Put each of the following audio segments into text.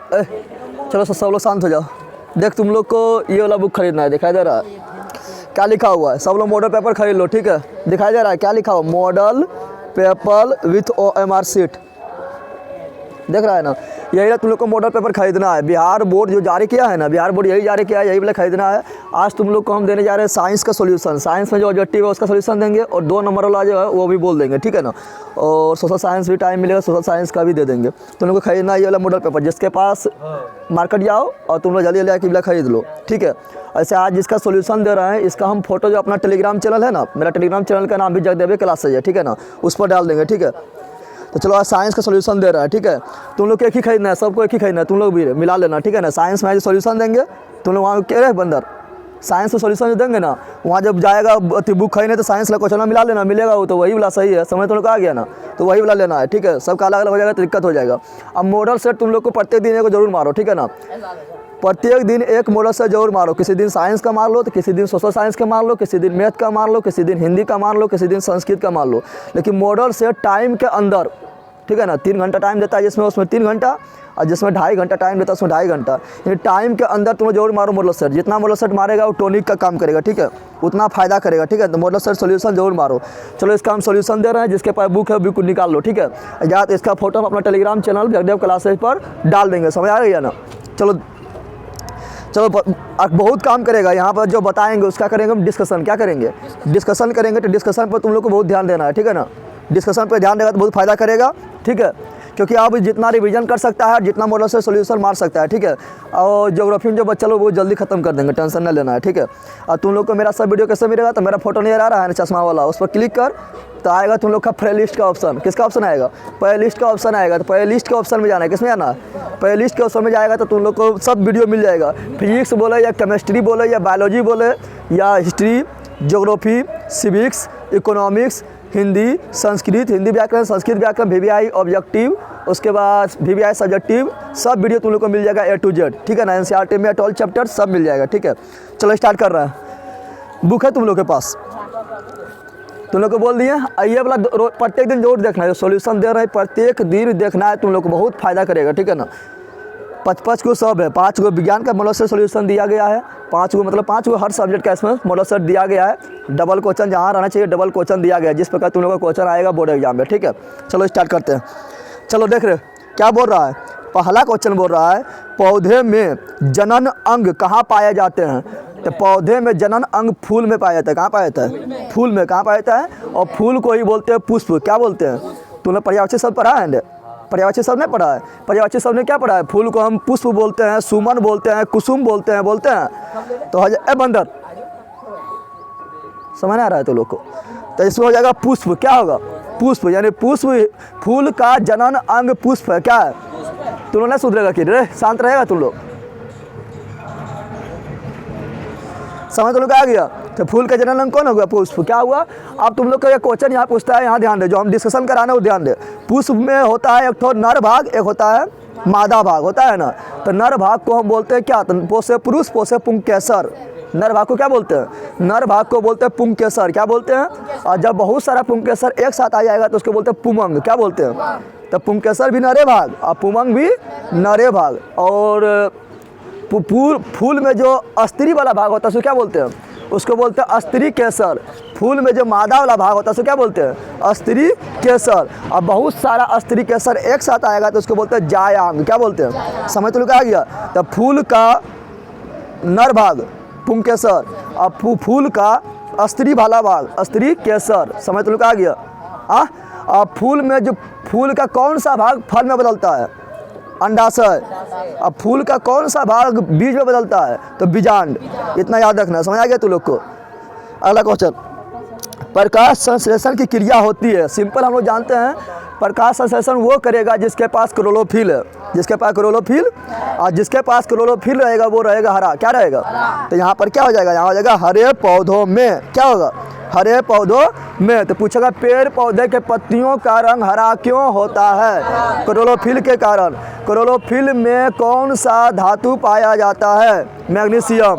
चलो सब लोग शांत हो जाओ। देख तुम लोग को ये वाला बुक खरीदना है, दिखाई दे रहा है क्या लिखा हुआ है? सब लोग मॉडल पेपर खरीद लो, ठीक है। दिखाई दे रहा है क्या लिखा हुआ? Model paper with OMR seat, देख रहा है ना? यही ना तुम लोग को मॉडल पेपर खरीदना है। बिहार बोर्ड जो जारी किया है ना, बिहार बोर्ड यही जारी किया है, यही वाला खरीदना है। आज तुम लोग को हम देने जा रहे हैं साइंस का सोल्यूशन। साइंस में जो ऑब्जेक्टिव है उसका सोल्यूशन देंगे और 2 नंबर वाला जो है वो भी बोल देंगे, ठीक है ना। और सोशल साइंस भी टाइम मिलेगा, सोशल साइंस का भी दे देंगे। तुम लोग को खरीदना है ये वाला मॉडल पेपर। जिसके पास मार्केट जाओ और तुम लोग जल्दी जल्दी आके खरीद लो, ठीक है। ऐसे आज जिसका सोल्यूशन दे रहे हैं इसका हम फोटो जो अपना टेलीग्राम चैनल है ना, मेरा टेलीग्राम चैनल का नाम भी जगदेव क्लासेज है, ठीक है ना, उस पर डाल देंगे, ठीक है। तो चलो आज साइंस का सोल्यूशन दे रहा है, ठीक है। तुम लोग को एक ही खरीदना है, सबको एक ही खरीदना है, तुम लोग भी मिला लेना, ठीक है ना। साइंस में जो सोल्यूशन देंगे तुम लोग वहाँ कह रहे बंदर साइंस का सोल्यूशन जो देंगे ना, वहाँ जब जाएगा बुक खरीदने तो साइंस का क्वेश्चन मिला लेना, मिलेगा वो तो वही वाला सही है, समझ तुम लोग आ गया ना, तो वही वाला लेना है, ठीक है। सबका अलग अलग हो जाएगा तो दिक्कत हो जाएगा। अब मॉडल सेट तुम लोग को प्रत्येक दिन को जरूर मारो, ठीक है ना। प्रत्येक दिन एक मॉडल सेट जरूर मारो। किसी दिन साइंस का मार लो, तो किसी दिन सोशल साइंस का मार लो, किसी दिन मैथ का मार लो, किसी दिन हिंदी का मार लो, किसी दिन संस्कृत का मार लो। लेकिन मॉडल सेट टाइम के अंदर, ठीक है ना, 3 घंटा टाइम देता है जिसमें, उसमें 3 घंटा, और जिसमें 2.5 घंटा टाइम देता है उसमें 2.5 घंटा। यानी टाइम के अंदर तुम जरूर मारो मॉडल सेट। जितना मॉडल सेट मारेगा वो टॉनिक का काम करेगा, ठीक है, उतना फायदा करेगा, ठीक है। तो मॉडल सेट सोल्यूशन जरूर मारो। चलो इसका हम सोल्यूशन दे रहे हैं, जिसके पास बुक है बुक निकाल लो, ठीक है। या तो इसका फोटो हम अपना टेलीग्राम चैनल जगदेव क्लासेज पर डाल देंगे, समझ आ रही है ना। चलो बहुत काम करेगा यहाँ पर जो बताएंगे उसका करेंगे हम डिस्कशन। क्या करेंगे? डिस्कशन करेंगे। तो डिस्कशन पर तुम लोग को बहुत ध्यान देना है, ठीक है ना। डिस्कशन पर ध्यान देगा तो बहुत फ़ायदा करेगा, ठीक है। क्योंकि आप जितना रिवीजन कर सकता है जितना मॉडल से सोल्यूशन मार सकता है, ठीक है। और ज्योग्राफी में जो बच्चा लोग वो जल्दी खत्म कर देंगे, टेंशन न लेना है, ठीक है। और तुम लोग को मेरा सब वीडियो कैसे मिलेगा? तो मेरा फोटो नहीं आ रहा है ना चश्मा वाला, उस पर क्लिक कर तो आएगा तुम लोग का प्ले लिस्ट का ऑप्शन। किसका ऑप्शन आएगा? प्ले लिस्ट का ऑप्शन आएगा। तो प्ले लिस्ट के ऑप्शन में जाना है। किसमें जाना है? प्ले लिस्ट के ऑप्शन में जाएगा तो तुम लोग को सब वीडियो मिल जाएगा। फिजिक्स बोले या केमिस्ट्री बोले या बायोलॉजी बोले या history, geography, civics, economics, Hindi, Sanskrit, Hindi व्याकरण, संस्कृत व्याकरण, VVI ऑब्जेक्टिव, उसके बाद VVI सब्जेक्टिव, सब वीडियो तुम लोग को मिल जाएगा A to Z, ठीक है ना। NCERT में 12 चैप्टर सब मिल जाएगा, ठीक है। चलो स्टार्ट कर रहे हैं। बुक है तुम लोग के पास? तुम लोग को बोल दिए ये वाला प्रत्येक दिन जरूर देखना है। जो सोल्यूशन दे रहे हैं प्रत्येक दिन देखना है, तुम लोग को बहुत फायदा करेगा, ठीक है ना। 5 को सब है। 5 को विज्ञान का मॉडल सेट सोल्यूशन दिया गया है। 5 को मतलब 5 को हर सब्जेक्ट का इसमें मॉडल सेट दिया गया है। डबल क्वेश्चन जहाँ रहना चाहिए डबल क्वेश्चन दिया गया है, जिस प्रकार तुम लोगों का क्वेश्चन आएगा बोर्ड एग्जाम में, ठीक है। चलो स्टार्ट करते हैं। चलो देख रहे क्या बोल रहा है। पहला क्वेश्चन बोल रहा है पौधे में जनन अंग कहाँ पाए जाते हैं? तो पौधे में जनन अंग फूल में पाया जाता है। कहाँ पाया जाता है? फूल में। कहाँ पाया जाता है? और फूल को ही बोलते हैं पुष्प। क्या बोलते हैं? तुमने पर्यायवाची शब्द पढ़ा है? पर्यायवाची शब्द नहीं पढ़ा है? पर्यायवाची शब्द ने क्या पढ़ा है? फूल को हम पुष्प बोलते हैं, सुमन बोलते हैं, कुसुम बोलते हैं। तो ए बंदर समझ आ रहा है तो लोग को? तो इसमें हो जाएगा पुष्प। क्या होगा? पुष्प। यानी पुष्प, फूल का जनन अंग पुष्प है। क्या है? तुम लोग नहीं सुधरेगा कि रे, शांत रहेगा तुम लोग, समझ तुम लोग आ गया। तो फूल का जनन अंग कौन होगा? पुष्प। क्या हुआ? अब तुम लोग का ये क्वेश्चन यहाँ पूछता है, यहाँ ध्यान दे, जो हम डिस्कशन कराना वो ध्यान दे। पुष्प में होता है एक तो नर भाग, एक होता है मादा भाग, होता है ना। तो नर भाग को हम बोलते हैं क्या? पोषे पुरुष, पोषे पुंकेसर। नर भाग को क्या बोलते हैं? नर भाग को बोलते हैं पुंकेसर। क्या बोलते हैं? और जब बहुत सारा पुंकेसर एक साथ आ जाएगा तो उसको बोलते हैं पुमंग। क्या बोलते हैं? तो पुंकेसर भी नरे भाग और पुमंग भी नरे भाग। और फूल में जो अस्त्री वाला भाग होता है उसको क्या बोलते हैं? उसको बोलते हैं अस्त्री केसर। फूल में जो मादा वाला भाग होता है उसको क्या बोलते हैं? अस्त्री केसर। अब बहुत सारा अस्त्री केसर एक साथ आएगा तो उसको बोलते हैं जायांग। क्या बोलते हैं? समझ तो लोग आ गया। तो फूल का नर भाग पुंकेसर और फूल का अस्त्री वाला भाग अस्त्री केसर। समझ तो लोग आ गया। और फूल में जो फूल का कौन सा भाग फल में बदलता है? अंडाशय। अब फूल का कौन सा भाग बीज में बदलता है? तो बीजांड। इतना याद रखना। समझ आ गया तू लोग को? अगला क्वेश्चन, प्रकाश संश्लेषण की क्रिया होती है। सिंपल हम लोग जानते हैं प्रकाश संश्लेषण वो करेगा जिसके पास क्लोरोफिल है। जिसके पास क्लोरोफिल, और जिसके पास क्लोरोफिल रहेगा वो रहेगा हरा। क्या रहेगा? तो यहाँ पर क्या हो जाएगा? यहाँ हो जाएगा हरे पौधों में। क्या होगा? हरे पौधों में। तो पूछेगा पेड़ पौधे के पत्तियों का रंग हरा क्यों होता है? क्लोरोफिल के कारण। क्लोरोफिल में कौन सा धातु पाया जाता है? मैग्नीशियम।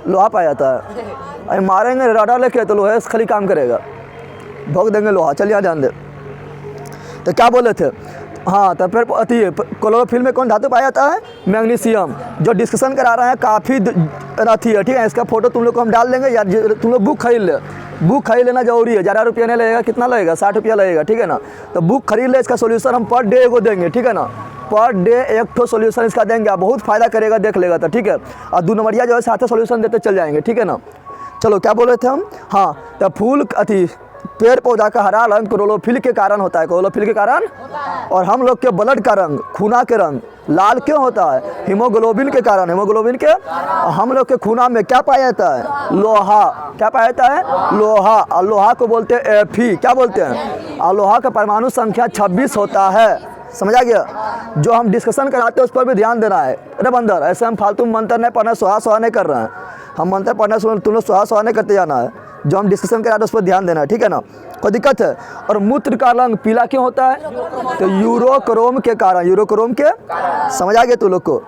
लोहा पाया जाता है। अरे मारेंगे रडार लेके तो लोहे खाली काम करेगा, भोग देंगे लोहा। चलिए ध्यान दे। तो क्या बोले थे? हाँ तो फिर अति क्लोरोफिल में कौन धातु पाया जाता है? मैग्नीशियम। जो डिस्कशन करा रहे हैं काफ़ी अथी है, ठीक है। इसका फोटो तुम लोग को हम डाल देंगे यार, तुम लोग बुक खरीद ले, बुक खरीद लेना जरूरी है। ज़्यादा रुपया नहीं लगेगा, कितना लगेगा? 60 रुपया लगेगा, ठीक है ना। तो बुक खरीद ले, इसका सोल्यूशन हम पर डे को देंगे, ठीक है ना। पर डे एक ठो सोल्यूशन इसका देंगे, आप बहुत फ़ायदा करेगा, देख लेगा तो, ठीक है। और 2 नंबरिया जो है साथ सोल्यूशन देते चल जाएंगे, ठीक है ना। चलो क्या बोल रहे थे हम? हाँ तो फूल अथी पेड़ पौधा का हरा रंग क्लोरोफिल के कारण होता है, क्लोरोफिल के कारण। और हम लोग के ब्लड का रंग, खूना के रंग लाल क्यों होता है? हीमोग्लोबिन के कारण, हीमोग्लोबिन के। हम लोग के खूना में क्या पाया जाता है? लोहा। क्या पाया जाता है? लोहा। और लोहा को बोलते हैं Fe, क्या बोलते हैं? और लोहा का परमाणु संख्या 26 होता है, समझा गया। जो हम डिस्कशन कराते हैं उस पर भी ध्यान देना है। अरे बंदर ऐसे हम फालतू मंत्र नहीं पढ़ना, सुहा नहीं कर रहे हैं हम, मंत्र पढ़ना तुम लोग सुहा नहीं करते जाना है। जो हम डिस्कशन कराते हैं उस पर ध्यान देना है, ठीक है ना। कोई दिक्कत है? और मूत्र का रंग पीला क्यों होता है? तो यूरोक्रोम के कारण, यूरोक्रोम के, समझ आ गया तुम लोग को।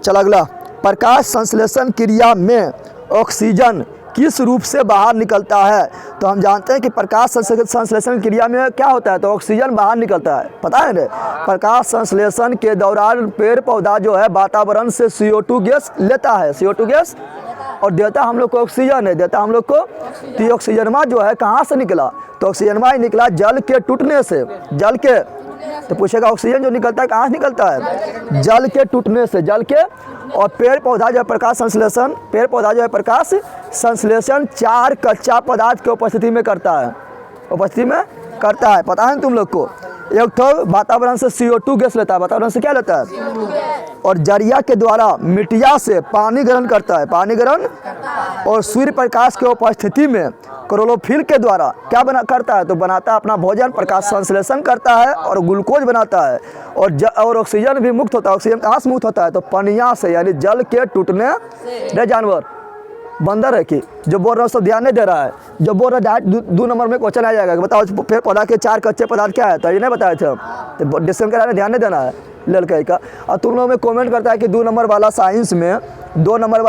चल अगला, प्रकाश संश्लेषण क्रिया में ऑक्सीजन किस रूप से बाहर निकलता है? तो हम जानते हैं कि प्रकाश संश्लेषण क्रिया में क्या होता है? तो ऑक्सीजन बाहर निकलता है, पता है ना। प्रकाश संश्लेषण के दौरान पेड़ पौधा जो है वातावरण से CO2 गैस लेता है, CO2 गैस, और देता हम लोग को ऑक्सीजन है, देता हम लोग को। तो ऑक्सीजनमा जो है कहाँ से निकला? तो ऑक्सीजनमा ही निकला जल के टूटने से, जल के। तो पूछेगा ऑक्सीजन जो निकलता है कहाँ से निकलता है? जल के टूटने से, जल के। और पेड़ पौधा जो है प्रकाश संश्लेषण, पेड़ पौधा जो है प्रकाश संश्लेषण 4 कच्चा पदार्थ की उपस्थिति में करता है, उपस्थिति में करता है, पता है तुम लोग को। एक तो वातावरण से CO2 गैस लेता है, वातावरण से क्या लेता है? और जरिया के द्वारा मिट्टिया से पानी ग्रहण करता है, पानी ग्रहण। और सूर्य प्रकाश के उपस्थिति में क्लोरोफिल के द्वारा क्या करता है? तो बनाता है अपना भोजन, प्रकाश संश्लेषण करता है और ग्लूकोज बनाता है। और ऑक्सीजन भी मुक्त होता है। ऑक्सीजन कहाँ से मुक्त होता है? तो पनिया से, यानी जल के टूटने। रे जानवर बंदर है कि जो बोल रहा है उसको ध्यान नहीं दे रहा है। जो बोल रहा है 2 नंबर में क्वेश्चन आ जाएगा, बताओ पेड़ पौधा के 4 कच्चे पदार्थ क्या है? तो ये नहीं बताए थे हम, तो डिस्कशन कराने ध्यान नहीं देना है लड़के का। और तुम लोगों में कमेंट करता है कि 2 नंबर वाला साइंस में 2 नंबर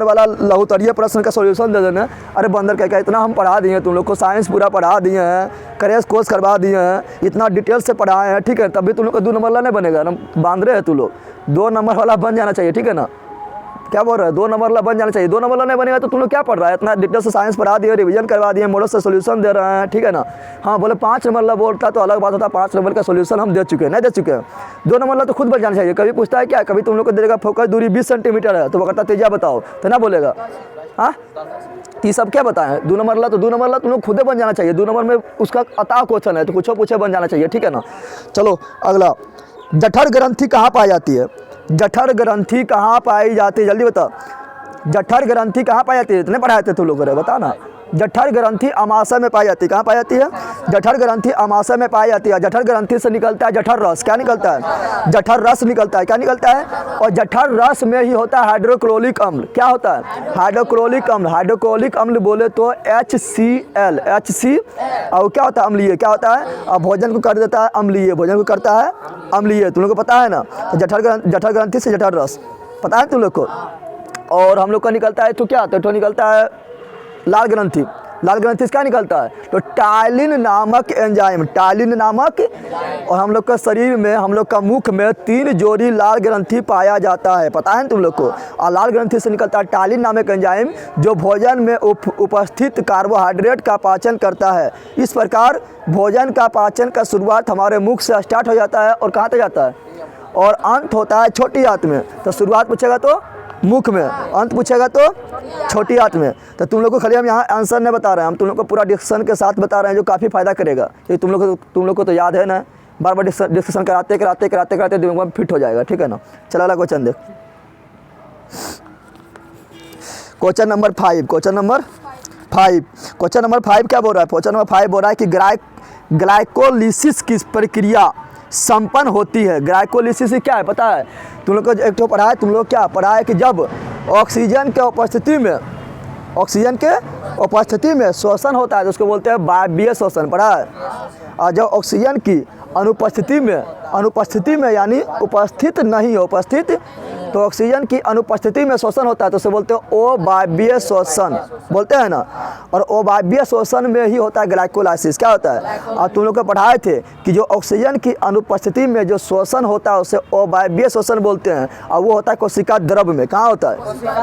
वाला लघुत्तरीय प्रश्न का सॉल्यूशन दे देना। अरे बंदर क्या इतना हम पढ़ा दिए तुम लोग को, साइंस पूरा पढ़ा दिए हैं, क्रैश कोर्स करवा दिए हैं, इतना डिटेल से पढ़ाए हैं, ठीक है। तभी तुम लोग को 2 नंबर वाला नहीं बनेगा ना, बांध रहे हैं तुम लोग। 2 नंबर वाला बन जाना चाहिए, ठीक है ना। क्या बोल रहा है? 2 नंबर वाला बन जाना चाहिए। 2 नंबर वाला नहीं बनेगा तो तुम लोग क्या पढ़ रहा है? इतना डिटेल से साइंस पढ़ा दिए, रिवीजन करवा दिए, मॉडल से सोल्यूशन दे रहे हैं, ठीक है ना। हाँ बोले 5 नंबर वाला बोलता तो अलग बात होता, 5 नंबर का सोल्यूशन हम दे चुके हैं, नहीं दे चुके हैं। 2 नंबर वाला तो खुद बन जाना चाहिए। कभी पूछता है क्या? कभी तुम लोग को देगा फोकस दूरी 20 सेंटीमीटर है तो वो कहता तेजा बताओ, तो ना बोलेगा। हाँ ये सब क्या बताएं? 2 नंबर वाला, तो 2 नंबर वाला तुम लोग खुद बन जाना चाहिए। 2 नंबर में उसका अता क्वेश्चन है तो कुछ पूछे बन जाना चाहिए, ठीक है ना। चलो अगला, जठर ग्रंथि कहाँ पाई जाती है? जठर ग्रंथि कहाँ पाई जाती है? जल्दी बताओ, जठर ग्रंथि कहाँ पाई जाती है? इतने पढ़ाए थे तुम लोगों ने, बता ना। जठर ग्रंथि अमाशय में पाई जाती है। कहाँ पाई जाती है? जठर ग्रंथि अमाशय में पाई जाती है। जठर ग्रंथि से निकलता है जठर रस। क्या निकलता है? जठर रस निकलता है। क्या निकलता है? और जठर रस में ही होता है हाइड्रोक्लोरिक अम्ल। क्या होता है? हाइड्रोक्लोरिक अम्ल। हाइड्रोक्लोरिक अम्ल बोले तो HCl, HC। और क्या होता है? अम्लीय। क्या होता है? और भोजन को कर देता है अम्लीय, भोजन को करता है अम्लीय। तुम लोग को पता है ना। तो जठर ग्रंथि से जठर रस, पता है तुम लोग को। और हम लोग का निकलता है तो क्या? तो निकलता है लाल ग्रंथि। लाल ग्रंथि से क्या निकलता है? तो टाइलिन नामक एंजाइम, टाइलिन नामक। और हम लोग का शरीर में, हम लोग का मुख में 3 जोड़ी लाल ग्रंथि पाया जाता है, पता है तुम लोग को। और लाल ग्रंथि से निकलता है टाइलिन नामक एंजाइम जो भोजन में उपस्थित कार्बोहाइड्रेट का पाचन करता है। इस प्रकार भोजन का पाचन का शुरुआत हमारे मुख से स्टार्ट हो जाता है और कहाँ तक जाता है? और अंत होता है छोटी आंत में। तो शुरुआत पूछेगा तो मुख में, अंत पूछेगा तो छोटी आंत में। तो तुम लोग को खाली हम यहाँ आंसर नहीं बता रहे हैं, हम तुम लोग को पूरा डिस्कशन के साथ बता रहे हैं जो काफ़ी फायदा करेगा। ये तुम लोग को तो याद है ना, बार बार डिस्कशन कराते दिमाग में फिट हो जाएगा, ठीक है ना। चला अगला क्वेश्चन देख, क्वेश्चन नंबर 5। क्वेश्चन नंबर 5 क्या बोल रहा है? क्वेश्चन नंबर 5 बोल रहा है कि ग्लाइकोलिसिस किस प्रक्रिया संपन्न होती है? ग्लाइकोलिसिस क्या है पता है? तुम लोग को एक तो पढ़ा है, तुम लोग क्या पढ़ा है कि जब ऑक्सीजन के उपस्थिति में श्वसन होता है तो उसको बोलते हैं वायवीय श्वसन, पढ़ा है। और जब ऑक्सीजन की अनुपस्थिति में यानी उपस्थित नहीं हो, उपस्थित तो ऑक्सीजन की अनुपस्थिति में श्वसन होता है तो उसे बोलते हैं अवायवीय श्वसन, बोलते हैं ना। और अवायवीय श्वसन में ही होता है ग्लाइकोलाइसिस। क्या होता है? और तुम लोग को पढ़ाए थे कि जो ऑक्सीजन की अनुपस्थिति में जो श्वसन होता है उसे अवायवीय श्वसन बोलते हैं, और वो होता है कोशिका द्रव में। कहाँ होता है?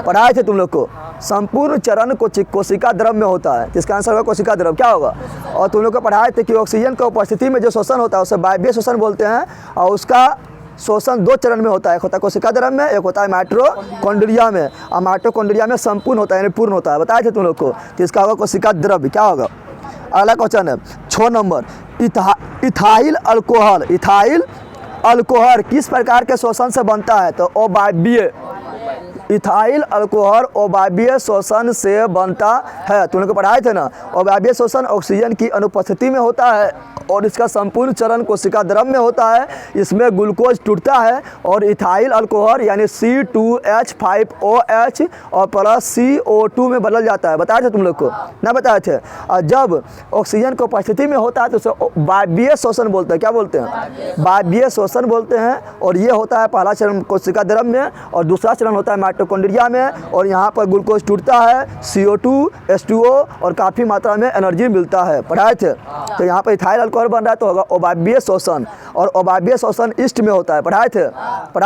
पढ़ाए थे तुम लोग को। संपूर्ण चरण कोशिका द्रव में होता है, इसका आंसर होगा कोशिका द्रव। क्या होगा? और तुम लोग को पढ़ाए थे कि ऑक्सीजन की उपस्थिति में जो श्वसन होता है उसे वायवीय श्वसन बोलते हैं, और उसका श्वसन 2 चरण में होता है, एक होता है कोशिका द्रव में, एक होता है माइटोकॉन्ड्रिया में। और माइटोकॉन्ड्रिया में संपूर्ण होता है, यानी पूर्ण होता है। बताए थे तुम लोग को, तो इसका होगा कोशिका द्रव। क्या होगा? अगला क्वेश्चन है 6 number, ethyl alcohol. Ethyl alcohol किस प्रकार के श्वसन से बनता है? तो अवायवीय। इथाइल अल्कोहल अवायवीय श्वसन से बनता है। तुम लोग को पढ़ाए थे ना, अवायवीय श्वसन ऑक्सीजन की अनुपस्थिति में होता है और इसका संपूर्ण चरण कोशिका द्रव में होता है। इसमें ग्लूकोज टूटता है और इथाइल अल्कोहल यानी C2H5OH और प्लस CO2 में बदल जाता है। बताए थे तुम लोग को ना? बताए थे। और जब ऑक्सीजन की उपस्थिति में होता है तो उसे वायवीय श्वसन बोलते हैं। क्या बोलते हैं? वायवीय श्वसन बोलते हैं। और ये होता है पहला चरण कोशिका द्रव में, और दूसरा चरण होता है माइटोकॉन्ड्रिया में। और यहाँ पर ग्लूकोज टूटता है, CO2 H2O और काफ़ी मात्रा में एनर्जी मिलता है। पढ़ाए थे। तो यहाँ पर इथाइल अल्कोहल बन रहा है तो होगा अवायवीय श्वसन, और अवायवीय श्वसन ईस्ट में होता है। पढ़ाए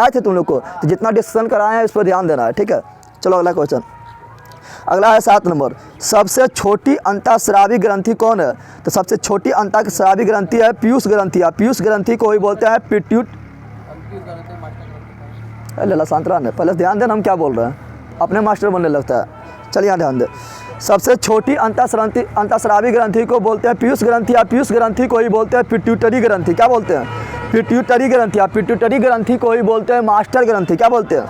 थे तुम लोग को। तो जितना डिस्कशन कराए हैं इस पर ध्यान देना है, ठीक है। चलो अगला क्वेश्चन। अगला है 7 नंबर, सबसे छोटी अंतःस्रावी ग्रंथि कौन है? तो सबसे छोटी अंतःस्रावी ग्रंथि है पीयूष ग्रंथि। पीयूष ग्रंथि को ही बोलते हैं लला सांतरा ने। पहले ध्यान देना हम क्या बोल रहे हैं, अपने मास्टर बनने लगता है। चलिए यहाँ ध्यान दे। सबसे छोटी अंतःस्रावी ग्रंथि को बोलते हैं पीयूष ग्रंथि। पीयूष ग्रंथि को ही बोलते हैं पिट्यूटरी ग्रंथि। क्या बोलते हैं? पिट्यूटरी ग्रंथि। पिट्यूटरी ग्रंथि को ही बोलते हैं मास्टर ग्रंथि। क्या बोलते हैं?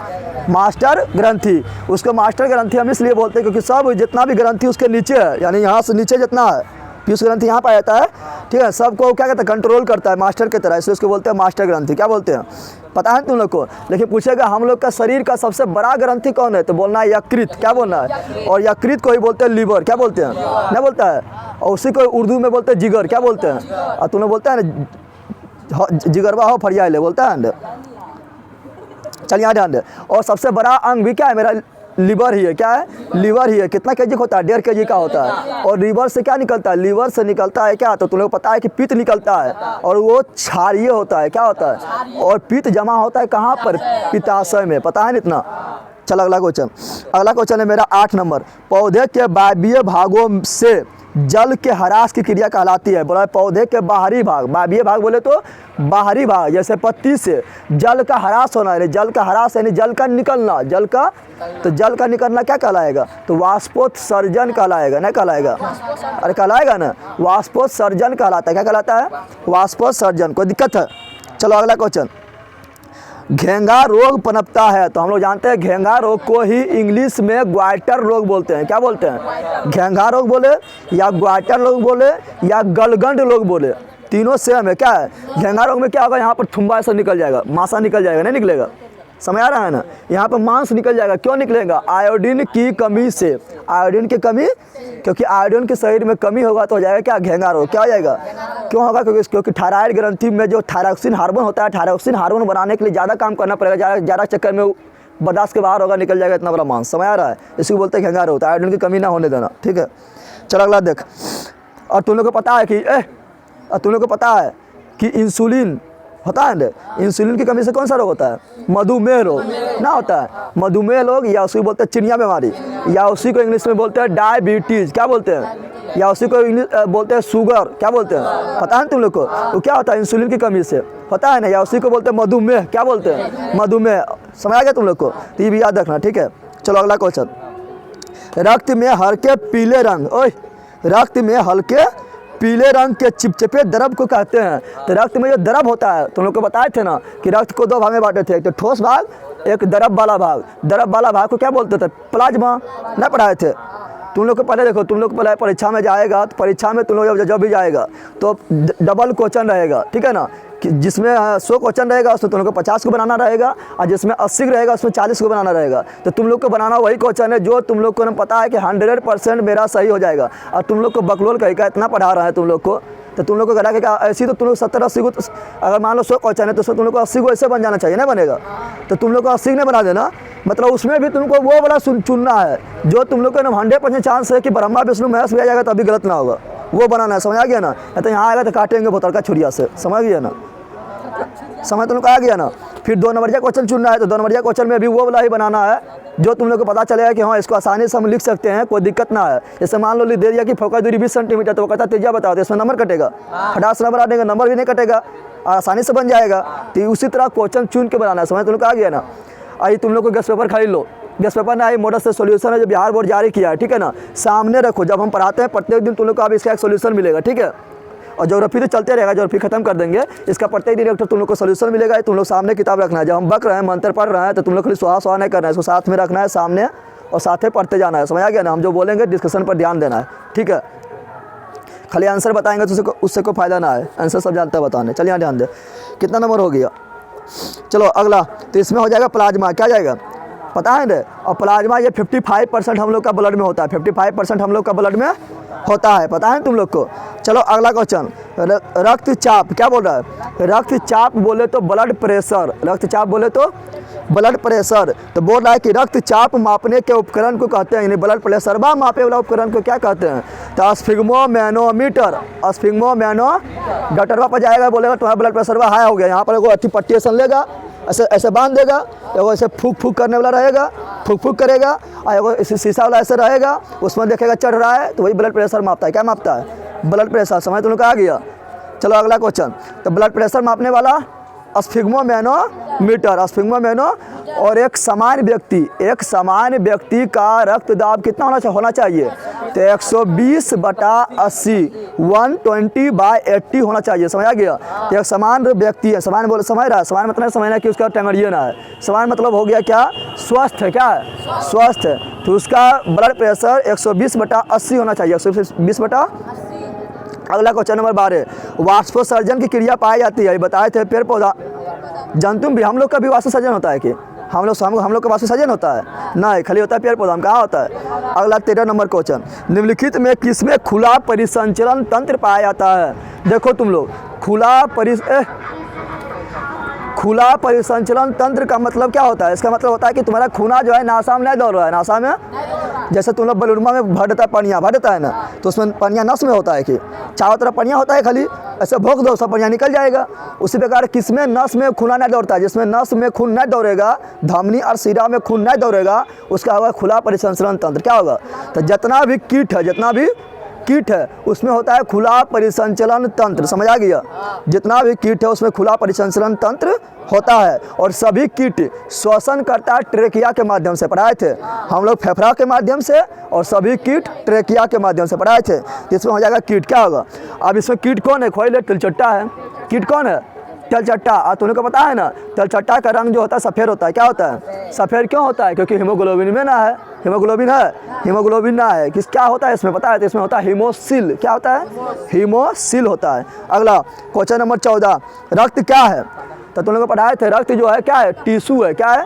मास्टर ग्रंथि। उसको मास्टर ग्रंथि हम इसलिए बोलते हैं क्योंकि सब जितना भी ग्रंथि उसके नीचे है, यानी यहाँ से नीचे जितना है पीयूष ग्रंथि यहाँ पर आता है, ठीक है। सबको क्या कहते हैं? कंट्रोल करता है मास्टर की तरह, इसलिए उसको बोलते हैं मास्टर ग्रंथि। क्या बोलते हैं? पता है तुम लोग को? लेकिन पूछेगा हम लोग का शरीर का सबसे बड़ा ग्रंथि कौन है? तो बोलना है यकृत। क्या बोलना है? और यकृत को ही बोलते हैं लीवर। क्या बोलते हैं? नहीं बोलता है। और उसी को उर्दू में बोलते हैं जिगर। क्या बोलते हैं? और तुमने बोलता है ना जिगरवा हो फरिया ले, बोलता है। चलिए यहाँ ध्यान दे। और सबसे बड़ा अंग भी क्या है मेरा? लीवर ही है। क्या है? लीवर ही है। कितना केजी होता है? 1.5 केजी का होता है। और लीवर से क्या निकलता है? लीवर से निकलता है क्या? तो तुम लोग पता है कि पित्त निकलता है, और वो क्षारीय होता है। क्या होता है? और पित्त जमा होता है कहाँ पर? पित्ताशय में। पता है ना इतना? चलो अगला क्वेश्चन। अगला क्वेश्चन है मेरा 8 नंबर, पौधे के वायवीय भागों से जल के ह्रास की क्रिया कहलाती है। बोला पौधे के बाहरी भाग, वायवीय भाग बोले तो बाहरी भाग, जैसे पत्ती से जल का ह्रास होना, यानी जल का ह्रास यानी जल का निकलना। जल का निकलना क्या कहलाएगा? तो वाष्पोत्सर्जन कहलाएगा। नहीं कहलाएगा? अरे कहलाएगा ना, वाष्पोत्सर्जन कहलाता है। क्या कहलाता है? वाष्पोत्सर्जन। कोई दिक्कत है? चलो अगला क्वेश्चन। घेंगा रोग पनपता है, तो हम लोग जानते हैं घेंगा रोग को ही इंग्लिश में ग्वाइटर रोग बोलते हैं। क्या बोलते हैं? घेंगा रोग बोले या ग्वाइटर रोग बोले या गलगंड रोग बोले, तीनों सेम है। क्या है? घेंगा रोग में क्या होगा? यहाँ पर थुम्बा ऐसा निकल जाएगा, मासा निकल जाएगा। नहीं निकलेगा? समझ आ रहा है ना? यहाँ पर मांस निकल जाएगा। क्यों निकलेगा? आयोडीन की कमी से। आयोडीन की कमी, क्योंकि आयोडीन के शरीर में कमी होगा तो हो जाएगा क्या? घेंगा रोग। क्या हो जाएगा? क्यों होगा? क्योंकि थायराइड ग्रंथि में जो थायरॉक्सिन हार्मोन होता है, थायरॉक्सिन हार्मोन बनाने के लिए ज़्यादा काम करना पड़ेगा। ज़्यादा चक्कर में बर्दाश्त के बाहर होगा, निकल जाएगा इतना बड़ा मांस। समझ आ रहा है? इसको बोलते हैं घेंगा रोग। आयोडीन की कमी ना होने देना, ठीक है। चलो अगला देख। और तुम लोग को पता है कि इंसुलिन होता है ना, इंसुलिन की कमी से कौन सा रोग होता है? मधुमेह रोग ना होता है? मधुमेह रोग, या उसी को बोलते हैं चिनिया बीमारी, या उसी को इंग्लिश में बोलते हैं डायबिटीज़। क्या बोलते हैं? या उसी को इंग्लिश बोलते हैं शुगर। क्या बोलते हैं? पता है तुम लोग को? तो क्या होता है? इंसुलिन की कमी से पता है ना, या उसी को बोलते हैं मधुमेह। क्या बोलते हैं? मधुमेह। समझ आ गया तुम लोग को? तो ये भी याद रखना, ठीक है। चलो अगला क्वेश्चन। रक्त में हल्के पीले रंग, रक्त में हल्के पीले रंग के चिपचिपे द्रव को कहते हैं। तो रक्त में जो द्रव होता है, तुम लोग को बताए थे ना कि रक्त को 2 भाग में बांटे थे, एक तो ठोस भाग, एक द्रव वाला भाग। द्रव वाला भाग को क्या बोलते थे? प्लाज्मा। ना पढ़ाए थे? तुम लोग को पहले देखो, तुम लोग को पहले परीक्षा में जाएगा, तो परीक्षा में तुम लोग जब भी जाएगा तो डबल क्वेश्चन रहेगा, ठीक है ना। कि जिसमें 100 क्वेश्चन रहेगा उसमें तुम लोग को 50 को बनाना रहेगा, और जिसमें 80 रहेगा उसमें 40 को बनाना रहेगा। तो तुम लोग को बनाना वही क्वेश्चन है जो तुम लोग को पता है कि 100% मेरा सही हो जाएगा। और तुम लोग को बकलोल कहीं का इतना पढ़ा रहा है तुम लोग को, तो तुम लोग को घटा के ऐसी तो तुम लोग 70-80 को, अगर मान लो 100 क्वेश्चन है तो तुम लोग को 80 को ऐसे बन जाना चाहिए, ना बनेगा। तो तुम लोग को 80 नहीं बना देना, मतलब उसमें भी तुमको वो वाला चुनना है जो तुम लोग को 100% चांस है कि ब्रह्मा विष्णु महेश भी आ जाएगा तभी गलत ना होगा, वो बनाना है। समझ आ गया ना? तो यहाँ आएगा तो काटेंगे बोतल का छुरिया से, समझ गया ना? समझ तुम लोग आ गया ना? फिर 2 नंबर का क्वेश्चन चुनना है, तो 2 नंबर का क्वेश्चन में भी वो वाला ही बनाना है जो तुम लोग को पता चलेगा कि हाँ इसको आसानी से हम लिख सकते हैं, कोई दिक्कत ना है। जैसे मान लो दे दिया कि फोकस दूरी 20 सेंटीमीटर, तो वो कहता त्रिज्या बताओ, तो इसमें नंबर कटेगा, 50 नंबर आ देगा, नंबर भी नहीं कटेगा, आसानी से बन जाएगा। तो उसी तरह क्वेश्चन चुन के बनाना है। समझ तुम लोग आ गया ना? आई तुम लोग को गेस्ट पेपर खरीद लो, गेस्ट पेपर ना आई मॉडल से सोल्यूशन है जो बिहार बोर्ड जारी किया है, ठीक है ना? सामने रखो, जब हम पढ़ाते हैं प्रत्येक दिन तुम लोग को अब इसका एक सोल्यूशन मिलेगा, ठीक है? और ज्योग्राफी तो चलते रहेगा, ज्योग्राफी खत्म कर देंगे, इसका प्रत्येक दिन तुम लोग को सोल्यूशन मिलेगा। तुम लोग सामने किताब रखना है, जब हम बक रहे हैं मंत्र पढ़ रहे हैं तो तुम लोग खाली सुहा नहीं करना है, इसको साथ में रखना है सामने और साथ में पढ़ते जाना है। समझ आ गया ना? हम जो बोलेंगे डिस्कशन पर ध्यान देना है, ठीक है? खाली आंसर बताएंगे तो उससे कोई फायदा ना है, आंसर सब जानते हैं बताने। चलिए यहाँ ध्यान दे, कितना नंबर हो गया? चलो अगला, तो इसमें हो जाएगा प्लाज्मा, क्या जाएगा पता है ना? और प्लाज्मा ये 55% हम लोग का ब्लड में होता है, 55% हम लोग का ब्लड में होता है, पता है तुम लोग को? चलो अगला क्वेश्चन, रक्तचाप क्या बोल रहा है? रक्तचाप बोले तो ब्लड प्रेशर, रक्तचाप बोले तो ब्लड प्रेशर। तो बोल रहा है कि रक्तचाप मापने के उपकरण को कहते हैं, यानी ब्लड प्रेशर बा मापे वाला उपकरण को क्या कहते हैं? तो स्फिग्मोमैनोमीटर, स्फिग्मोमैनोमीटर पर जाएगा, बोलेगा तुम्हारा ब्लड प्रेशर बा हाई हो गया, यहाँ पर एगो अच्छी पट्टी ऐसा लेगा, ऐसे ऐसे बांध देगा, एगो ऐसे फूक फूक करने वाला रहेगा, फूक फूक करेगा, और एगो शीशा वाला ऐसे रहेगा, उसमें देखेगा चढ़ रहा है तो वही ब्लड प्रेशर मापता है। क्या मापता है? Blood pressure. समझ तुम लोग आ गया? चलो अगला क्वेश्चन, तो ब्लड प्रेशर मापने वाला स्फिग्मोमैनोमीटर, स्फिग्मोमैनो। और एक सामान्य व्यक्ति का रक्तदाब कितना होना चाहिए? तो 120/80, 120/80 होना चाहिए। समझ आ गया? तो एक सामान्य व्यक्ति है, सामान्य बोले समझ रहा है? सामान्य मतलब समझना कि उसका टेंगड़िए ना है, सामान्य मतलब हो गया क्या? स्वस्थ है, क्या है? स्वस्थ है। तो उसका ब्लड प्रेशर 120/80 होना चाहिए, 120/। अगला क्वेश्चन नंबर 12, वाष्पोत्सर्जन की क्रिया पाई जाती है, बताए थे पेड़ पौधा जंतु भी, हम लोग का भी वाष्पोत्सर्जन होता है कि हम लोग का वाष्पोत्सर्जन होता है? नहीं, खाली होता है पेड़ पौधा में, कहाँ होता है? अगला 13 नंबर क्वेश्चन, निम्नलिखित में किसमें खुला परिसंचरण तंत्र पाया जाता है? देखो तुम लोग, खुला परिसंचरण तंत्र का मतलब क्या होता है? इसका मतलब होता है कि तुम्हारा खूना जो है नासा में नहीं दौड़ रहा है, नासा में जैसे तुम लोग बलूरमा में भरता है, पनिया भरता है ना, तो उसमें पनिया नस में होता है कि चारों तरफ पनिया होता है, खाली ऐसे भोंक दो सब पनिया निकल जाएगा। उसी प्रकार किसमें नस में खूना नहीं दौड़ता है? जिसमें नस में खून नहीं दौड़ेगा, धमनी और शिरा में खून नहीं दौड़ेगा, उसका होगा खुला परिसंचरण तंत्र। क्या होगा? तो जितना भी कीट है उसमें होता है खुला परिसंचरण तंत्र। समझ आ गया? जितना भी कीट है उसमें खुला परिसंचरण तंत्र होता है। और सभी कीट श्वसन करता है ट्रेकिया के माध्यम से, पढ़ाए थे हम लोग फेफड़ा के माध्यम से, और सभी कीट ट्रेकिया के माध्यम से पढ़ाए थे। इसमें हो जाएगा कीट। क्या होगा? अब इसमें कीट कौन है? खोइले तिलचट्टा है। कीट कौन है? तिलचट्टा। और तुम्हें को पता है ना, तिलचट्टा का रंग जो होता है सफ़ेद होता है। क्या होता है? सफ़ेद क्यों होता है? क्योंकि हीमोग्लोबिन में ना है, हीमोग्लोबिन है, हीमोग्लोबिन ना है। किस क्या होता है इसमें पता है? तो इसमें होता है हीमोसिल। क्या होता है? हीमोसिल होता है। अगला क्वेश्चन नंबर 14, रक्त क्या है? तो तुम लोग पढ़ाए थे रक्त जो है क्या है? टिश्यू है। क्या है?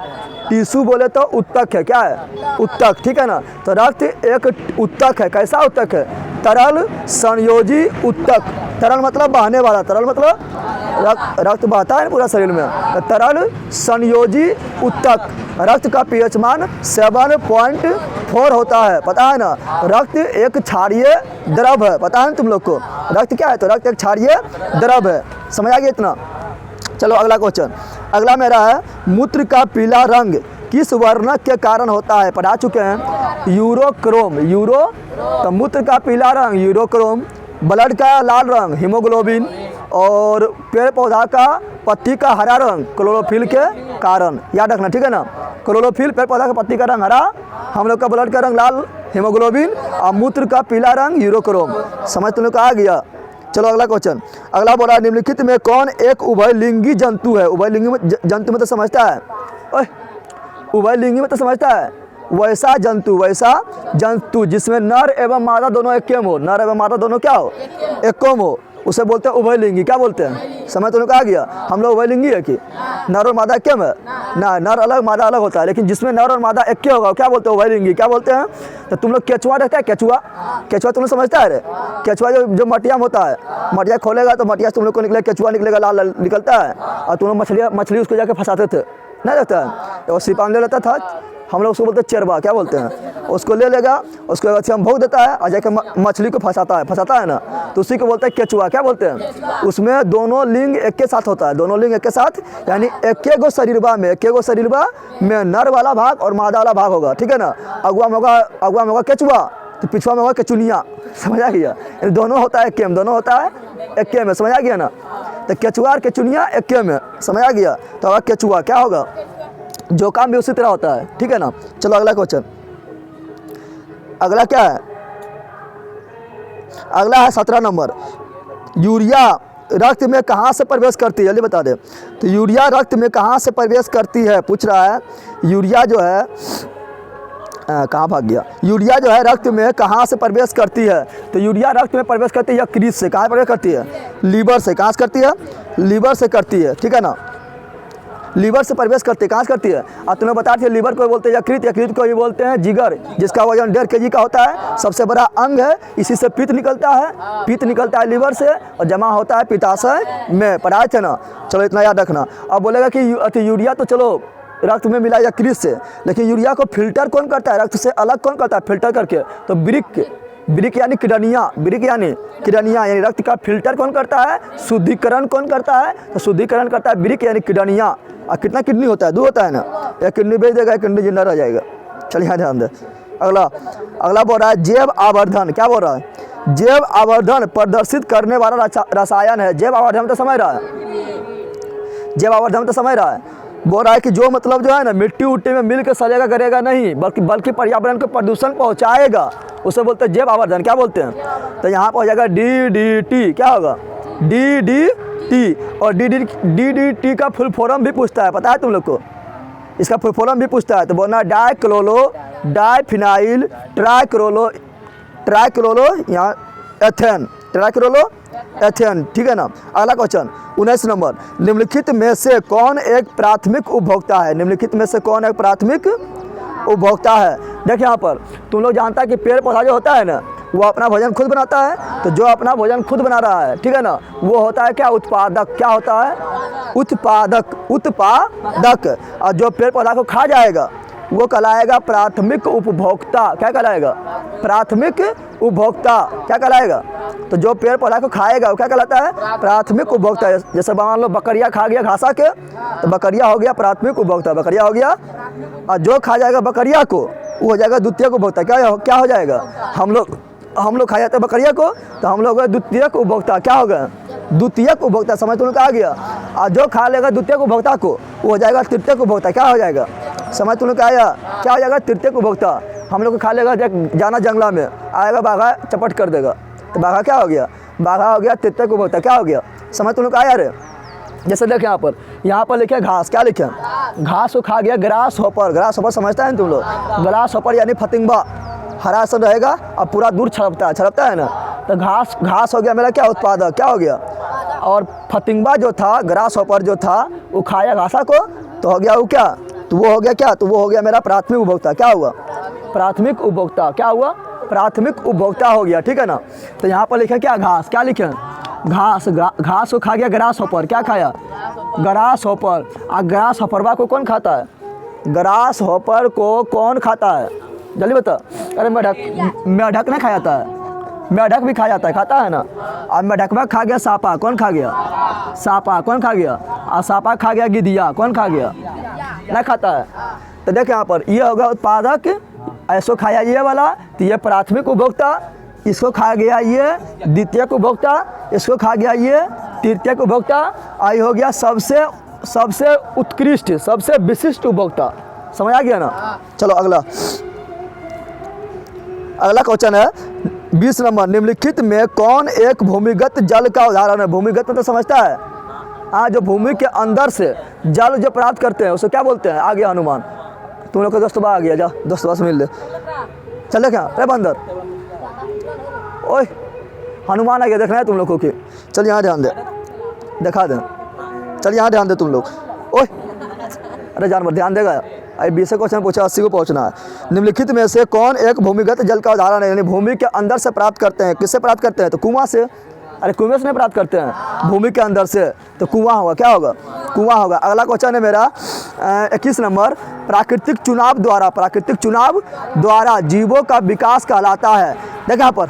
टिश्यू बोले तो उत्तक है। क्या है? उत्तक, ठीक है ना? तो रक्त एक उत्तक है। कैसा उत्तक है? तरल संयोजी उत्तक। तरल मतलब बहने वाला, तरल मतलब रक्त बहता है पूरा शरीर में, तो तरल संयोजी उत्तक। रक्त का पीएच मान 7.4 होता है, पता है ना? रक्त एक क्षारीय द्रव है, पता है तुम लोग को? रक्त क्या है? तो रक्त एक क्षारीय द्रव है। समझ आ गया इतना? चलो अगला क्वेश्चन, अगला मेरा है, मूत्र का पीला रंग किस वर्णक के कारण होता है? पढ़ा चुके हैं, यूरोक्रोम। तो मूत्र का पीला रंग यूरोक्रोम, ब्लड का लाल रंग हीमोग्लोबिन, और पेड़ पौधा का पत्ती का हरा रंग क्लोरोफिल के कारण। याद रखना, ठीक है ना? क्लोरोफिल, पेड़ पौधा का पत्ती का रंग हरा, हम लोग का ब्लड का रंग लाल हीमोग्लोबिन, और मूत्र का पीला रंग यूरोक्रोम। समझ तुम लोग का आ गया? चलो अगला क्वेश्चन, अगला बोला, निम्नलिखित में कौन एक उभयलिंगी जंतु है? उभयलिंगी जंतु में तो समझता है, उभयलिंगी में तो समझता है, वैसा जंतु जिसमें नर एवं मादा दोनों एक हो। नर एवं मादा दोनों क्या हो? एक हो। उसे बोलते हैं उभयलिंगी। क्या बोलते हैं? समझ तुमने कहा गया। हम लोग उभयलिंगी है कि नर और मादा क्या है ना, नर अलग मादा अलग होता है, लेकिन जिसमें नर और मादा एक होगा क्या बोलते हैं? उभयलिंगी। क्या बोलते हैं? तो तुम लोग केचुआ रहता है, केचुआ, केचुआ तुम लोग समझता है रे? केचुआ जो मटिया में होता है, मटिया खोलेगा तो मटिया से तुम लोग को निकलेगा केचुआ, निकलेगा लाल लाल निकलता है, और तुम लोग मछली उसको जाके फंसाते थे, नहीं लगता है? तो सिपाही ले लेता था, हम लोग उसको बोलते हैं चेरवा। क्या बोलते हैं? उसको ले लेगा, उसको अगर हम भोग देता है और जाके मछली को फंसाता है ना, तो उसी को बोलते हैं केचुआ। क्या बोलते हैं? उसमें दोनों लिंग एक के साथ होता है, दोनों लिंग एक के साथ, यानी एक गो शरीरबा में नर वाला भाग और मादा वाला भाग होगा, ठीक है ना। अगुआ में होगा केचुआ, तो पिछुआ में होगा केचुनिया। समझ आ गया? दोनों होता है एक में, दोनों होता है एक में, समझ आ गया ना। तो केचुआ और केचुनिया एक में, समझ आ गया। तो अगर केचुआ क्या होगा? जो काम भी उसी तरह होता है, ठीक है ना। चलो अगला क्वेश्चन, अगला क्या है? अगला है 17 नंबर। यूरिया रक्त में कहाँ से प्रवेश करती है? जल्दी बता दे। तो यूरिया रक्त में कहाँ से प्रवेश करती है पूछ रहा है। यूरिया जो है कहाँ भाग गया? यूरिया जो है रक्त में कहाँ से प्रवेश करती है? तो यूरिया रक्त में प्रवेश करती है यकृत से। कहाँ प्रवेश करती है? लीवर से। कहाँ से करती है? लीवर से करती है, ठीक है ना। लीवर से प्रवेश करती है। कहाँ से करती है? और तुम्हें बता दिए लीवर को बोलते हैं यकृत, यकृत को भी बोलते हैं जिगर, जिसका वजन 1.5 kg का होता है, सबसे बड़ा अंग है। इसी से पित्त निकलता है, पित्त निकलता है लीवर से और जमा होता है पित्ताशय में। पढ़ाए थे ना? चलो इतना याद रखना। अब बोलेगा कि यूरिया तो चलो रक्त में मिला यकृत से, लेकिन यूरिया को फिल्टर कौन करता है? रक्त से अलग कौन करता है फिल्टर करके? तो ब्रिक यानी किडनिया, ब्रिक यानी किडनिया, यानी रक्त का फिल्टर कौन करता है? शुद्धिकरण कौन करता है? तो शुद्धिकरण करता है ब्रिक यानी किडनिया। और कितना किडनी होता है? 2 होता है ना। एक किडनी बेच देगा, एक किडनी जिंदा रह जाएगा। चलिए यहाँ ध्यान दे। अगला बोल रहा है जैव आवर्धन। क्या बोल रहा है? जैव आवर्धन प्रदर्शित करने वाला रसायन है। जैव आवर्धन तो समझ रहा है? जैव आवर्धन तो समझ रहा है? बोल रहा है कि जो मतलब जो है ना मिट्टी उट्टी में मिल के सड़ेगा करेगा नहीं, बल्कि पर्यावरण को प्रदूषण पहुँचाएगा, उसे बोलते हैं जैव आवर्धन। क्या बोलते हैं? तो यहाँ पर हो जाएगा DDT। क्या होगा? DDT। और DDT का फुल फॉर्म भी पूछता है, पता है तुम लोग को? इसका फुल फॉर्म भी पूछता है, तो बोलना डाइफिनाइल ट्राइक्लोरो यहाँ एथेन, ट्राइक्लोरोएथेन, ठीक है ना। अगला क्वेश्चन 19 नंबर। निम्नलिखित में से कौन एक प्राथमिक उपभोक्ता है? निम्नलिखित में से कौन एक प्राथमिक उपभोक्ता है? देखिए यहाँ पर तुम लोग जानता है कि पेड़ पौधा जो होता है ना, वो अपना भोजन खुद बनाता है। तो जो अपना भोजन खुद बना रहा है, ठीक है ना, वो होता है क्या? उत्पादक। क्या होता है? उत्पादक। और जो पेड़ पौधा को खा जाएगा वो कहलाएगा प्राथमिक उपभोक्ता। क्या कहलाएगा? प्राथमिक उपभोक्ता। क्या कहलाएगा? तो जो पेड़ पौधा को खाएगा वो क्या कहलाता है? प्राथमिक उपभोक्ता। जैसे मान लो बकरिया खा गया घासा के, तो बकरिया हो गया प्राथमिक उपभोक्ता, बकरिया हो गया। और जो खा जाएगा बकरिया को वो हो जाएगा द्वितीयक उपभोक्ता। क्या हो जाएगा? हम लोग खा जाते हैं बकरिया को, तो हम लोग द्वितीयक उपभोक्ता। क्या होगा? द्वितीयक उपभोक्ता। समझ तुमने कहा गया। और जो खा लेगा द्वितीयक उपभोक्ता को वो हो जाएगा तृतीयक उपभोक्ता। क्या हो जाएगा? समझ तुमने कहा क्या हो जाएगा? तृतीयक उपभोक्ता। हम लोग को खा लेगा, जाना जंगला में आएगा बाघा चपट कर देगा, तो बाघा क्या हो गया? बाघा हो गया तृतीयक उपभोक्ता। क्या हो गया? समझ तुमने कहा यार। जैसे देखें यहाँ पर लिखे घास। क्या लिखे? घास को खा गया ग्रास हॉपर। ग्रास हॉपर समझता है तुम लोग? ग्रास हॉपर यानी फतिंगा, हरा सा रहेगा और पूरा दूर छड़पता है ना। तो घास हो गया मेरा क्या? उत्पादक। क्या हो गया? और फतिंगा जो था, ग्रास हॉपर जो था, वो खाया घासा को, तो हो गया वो क्या? तो वो हो गया क्या? तो वो हो गया मेरा प्राथमिक उपभोक्ता। क्या हुआ? प्राथमिक उपभोक्ता। क्या हुआ? प्राथमिक उपभोक्ता हो गया, ठीक है ना। तो यहाँ पर लिखे क्या? घास। क्या लिखे? घास को खा गया ग्रास हॉपर। क्या खाया? Grass hopper. और ग्रास हॉपरवा को कौन खाता है? ग्रास हॉपर को कौन खाता है? जल्दी बता। अरे मेढक नहीं खाया जाता है? मेढक भी खा जाता है, खाता है ना। और मेढकवा खा गया सांपा। कौन खा गया? सांपा। कौन खा गया? और सांपा खा गया गिद्धिया। कौन खा गया? नहीं खाता है। तो देख यहाँ पर ये होगा उत्पादक, ऐसो खाया ये वाला, तो ये प्राथमिक उपभोक्ता, इसको खा गया ये द्वितीयक उपभोक्ता, इसको खा गया ये तृतीयक उपभोक्ता, आई हो गया सबसे उत्कृष्ट, सबसे विशिष्ट उपभोक्ता। समझ आ गया ना। चलो अगला क्वेश्चन है 20 नंबर। निम्नलिखित में कौन एक भूमिगत जल का उदाहरण है? भूमिगत में तो समझता है? हाँ, जो भूमि के अंदर से जल जो प्राप्त करते हैं उसे क्या बोलते हैं? आ गया अनुमान। तुम लोग का दोस्तों आ गया, जा दोस्तों से मिल ले। चले क्या? अरे बंदर, ओए हनुमान आ गया, देखना है तुम लोगों के। चल यहाँ ध्यान दे, दिखा दें, चल यहाँ ध्यान दे तुम लोग। ओए अरे जानवर ध्यान देगा। अरे 20 क्वेश्चन पूछा, 80 को पहुँचना है। निम्नलिखित में से कौन एक भूमिगत जल का उदाहरण है, यानी भूमि के अंदर से प्राप्त करते हैं। किससे प्राप्त करते हैं? तो कुआं से। अरे कुएं से नहीं प्राप्त करते हैं, भूमि के अंदर से, तो कुआं होगा। क्या होगा? कुआं होगा। अगला क्वेश्चन है मेरा 21 नंबर, प्राकृतिक चुनाव द्वारा जीवों का विकास कहलाता है। देख यहाँ पर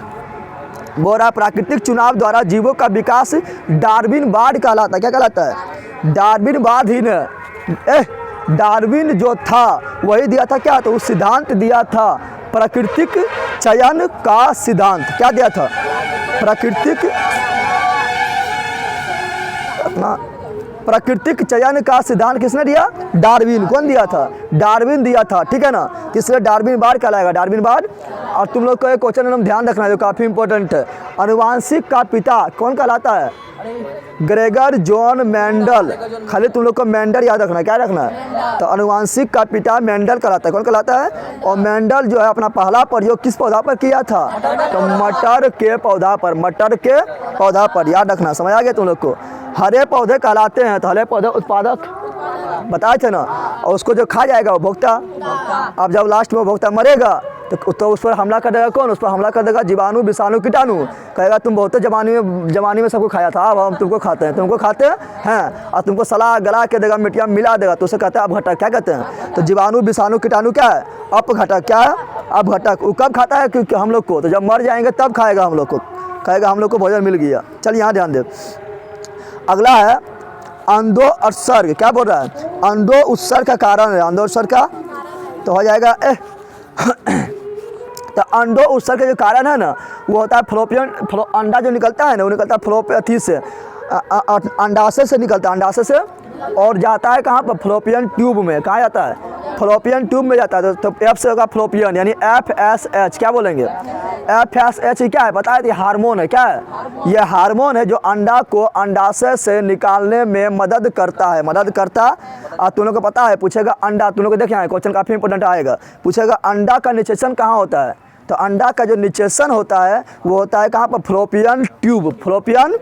बोल रहा है प्राकृतिक चुनाव द्वारा जीवों का विकास डार्विनवाद कहलाता है। क्या कहलाता है? डार्विनवाद ही न, डार्विन जो था वही दिया था क्या? तो उस सिद्धांत दिया था प्राकृतिक चयन का सिद्धांत। क्या दिया था? प्राकृतिक चयन का सिद्धांत किसने दिया? डार्विन। कौन दिया था? डार्विन दिया था, ठीक है ना। इसलिए डार्विनवाद कहलाएगा, डार्विनवाद। और तुम लोग को एक क्वेश्चन एकदम ध्यान रखना है जो काफ़ी इंपॉर्टेंट है। अनुवांशिक का पिता कौन कहलाता है? Gregor John Mendel. खाली तुम लोग को मेंडल याद रखना है। क्या रखना है? तो अनुवांशिक का पिता मेंडल कहलाता है। कौन कहलाता है? और मेंडल जो है अपना पहला प्रयोग किस पौधा पर किया था? तो मटर के पौधा पर, मटर के पौधा पर। याद रखना, समझ आ गया तुम लोग को। हरे पौधे कहलाते हैं, तो हरे पौधे उत्पादक बताए थे ना। और उसको जो खा जाएगा वो भोक्ता। अब जब लास्ट में भोक्ता मरेगा तो उस पर हमला कर देगा कौन? उस पर हमला कर देगा जीवाणु, विषाणु, कीटाणु। कहेगा तुम बहुत जवानी में सबको खाया था, अब हम तुमको खाते हैं, और तुमको सलाह गला के देगा, मिट्टिया मिला देगा, तो उसे कहते हैं अपघटक। क्या कहते हैं? तो जीवाणु, विषाणु, कीटाणु क्या है? अपघटक। क्या है? अपघटक। वो कब खाता है? क्योंकि हम लोग को, तो जब मर जाएंगे तब खाएगा हम लोग को, कहेगा हम लोग को भोजन मिल गया। चल यहाँ ध्यान दे। अगला है अंडो उत्सर्ग। क्या बोल रहा है? अंडो उत्सर्ग का कारण है, अंडो उत्सर्ग का, तो हो जाएगा तो अंडो उत्सर्ग का जो कारण है ना वो होता है फ्लोपियन। अंडा जो निकलता है ना वो निकलता है फ्लोपियन से, अंडाशय से निकलता है, अंडाशय से, और जाता है कहाँ पर? फ्लोपियन ट्यूब में। कहाँ जाता है? फ्लोपियन ट्यूब में जाता है। तो F से होगा फ्लोपियन, यानी FSH। क्या बोलेंगे? FSH क्या है? पता है? ये हार्मोन है। क्या है? ये हार्मोन है जो अंडा को अंडाशय से निकालने में मदद करता है, मदद करता। और तुम लोग को पता है, पूछेगा अंडा, तुम लोग को देखे हैं क्वेश्चन काफ़ी इंपॉर्टेंट आएगा, पूछेगा अंडा का निषेचन कहाँ होता है? तो अंडा का जो निषेचन होता है वो होता है कहाँ पर? Fallopian tube. फ्लोपियन